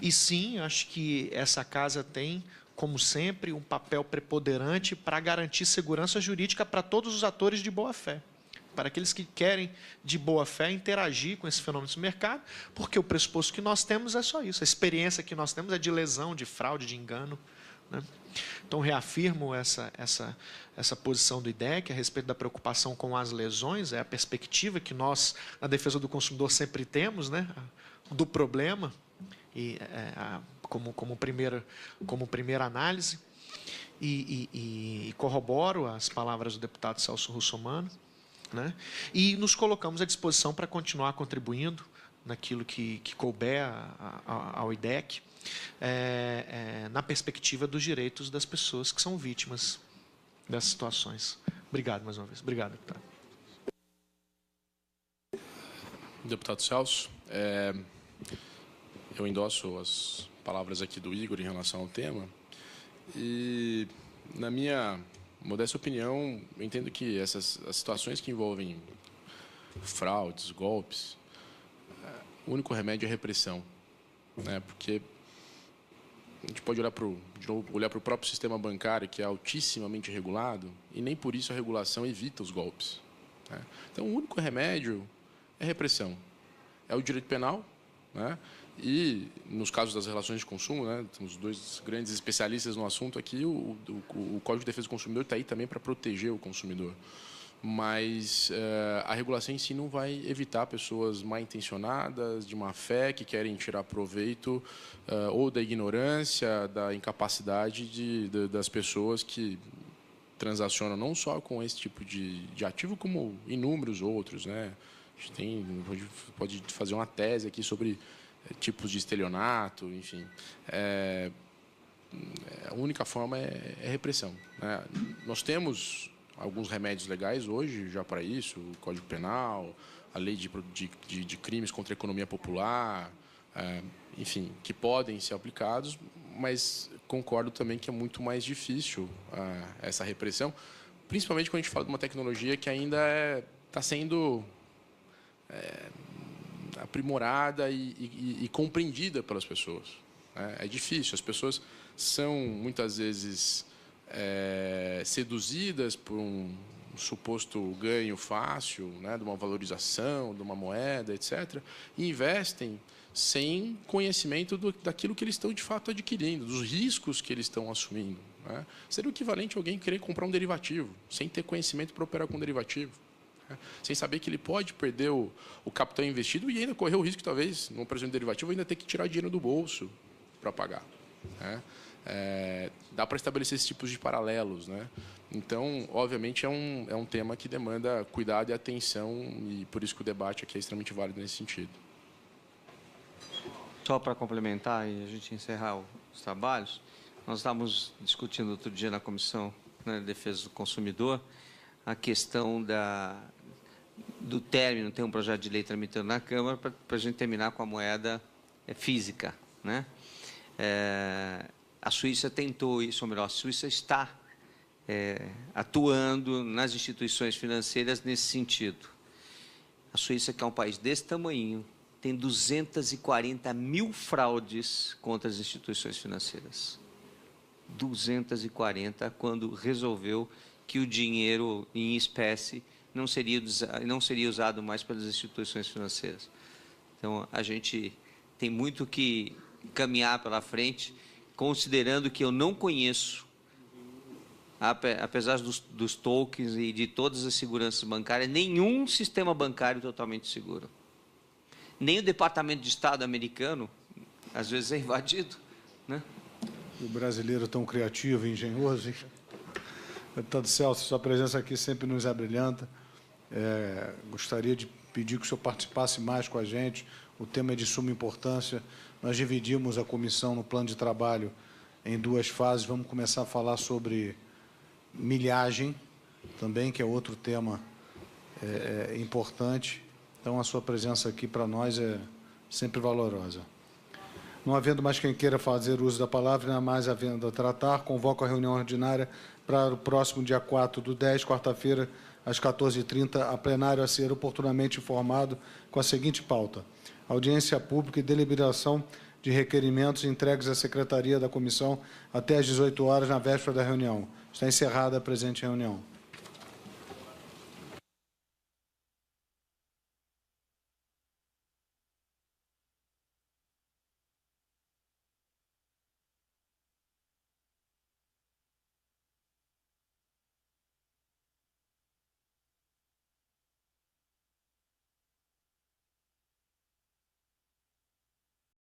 E sim, acho que essa casa tem, como sempre, um papel preponderante para garantir segurança jurídica para todos os atores de boa-fé, para aqueles que querem, de boa-fé, interagir com esse fenômeno do mercado, porque o pressuposto que nós temos é só isso. A experiência que nós temos é de lesão, de fraude, de engano, né? Então, reafirmo essa posição do IDEC a respeito da preocupação com as lesões, é a perspectiva que nós, na defesa do consumidor, sempre temos, né, do problema, e como primeira análise, e corroboro as palavras do deputado Celso Russomano, né, e nos colocamos à disposição para continuar contribuindo naquilo que couber ao IDEC, na perspectiva dos direitos das pessoas que são vítimas dessas situações. Obrigado mais uma vez. Obrigado, deputado. Deputado Celso, eu endosso as palavras aqui do Igor em relação ao tema e, na minha modesta opinião, eu entendo que as situações que envolvem fraudes, golpes, o único remédio é repressão, né? Porque a gente pode olhar para o próprio sistema bancário, que é altissimamente regulado, e nem por isso a regulação evita os golpes, né? Então, o único remédio é repressão. É o direito penal, né? E, nos casos das relações de consumo, né, temos dois grandes especialistas no assunto aqui, o Código de Defesa do Consumidor está aí também para proteger o consumidor. Mas a regulação em si não vai evitar pessoas mal intencionadas, de má fé, que querem tirar proveito ou da ignorância, da incapacidade das pessoas que transacionam não só com esse tipo de ativo, como inúmeros outros, né? A gente pode fazer uma tese aqui sobre tipos de estelionato, enfim. A única forma é repressão, né? Nós temos alguns remédios legais hoje já para isso, o Código Penal, a lei de crimes contra a economia popular, enfim, que podem ser aplicados, mas concordo também que é muito mais difícil essa repressão, principalmente quando a gente fala de uma tecnologia que ainda está sendo aprimorada e compreendida pelas pessoas. É difícil, as pessoas são muitas vezes seduzidas por um suposto ganho fácil, né, de uma valorização, de uma moeda, etc., e investem sem conhecimento daquilo que eles estão de fato adquirindo, dos riscos que eles estão assumindo. Né? Seria o equivalente a alguém querer comprar um derivativo, sem ter conhecimento para operar com um derivativo, né? Sem saber que ele pode perder o capital investido e ainda correr o risco, talvez, no preço de derivativo, ainda ter que tirar dinheiro do bolso para pagar. Né? Dá para estabelecer esses tipos de paralelos, né? Então, obviamente, é um tema que demanda cuidado e atenção, e por isso que o debate aqui é extremamente válido nesse sentido. Só para complementar e a gente encerrar os trabalhos, nós estávamos discutindo outro dia na Comissão, né, de Defesa do Consumidor a questão do término, tem um projeto de lei tramitando na Câmara para a gente terminar com a moeda física. Né? A Suíça tentou isso, ou melhor, a Suíça está atuando nas instituições financeiras nesse sentido. A Suíça, que é um país desse tamanho, tem 240 mil fraudes contra as instituições financeiras. 240, quando resolveu que o dinheiro em espécie não seria usado mais pelas instituições financeiras. Então, a gente tem muito que caminhar pela frente, considerando que eu não conheço, apesar dos tokens e de todas as seguranças bancárias, nenhum sistema bancário totalmente seguro. Nem o Departamento de Estado americano, às vezes, é invadido. Né? O brasileiro tão criativo e engenhoso. Deputado Celso, sua presença aqui sempre nos abrilhanta. Gostaria de pedir que o senhor participasse mais com a gente. O tema é de suma importância. Nós dividimos a comissão no plano de trabalho em 2 fases. Vamos começar a falar sobre milhagem, também, que é outro tema importante. Então, a sua presença aqui para nós é sempre valorosa. Não havendo mais quem queira fazer uso da palavra, não mais havendo a tratar, convoco a reunião ordinária para o próximo dia 4/10, quarta-feira, às 14h30, a plenário a ser oportunamente informado com a seguinte pauta: audiência pública e deliberação de requerimentos entregues à Secretaria da Comissão até às 18 horas na véspera da reunião. Está encerrada a presente reunião.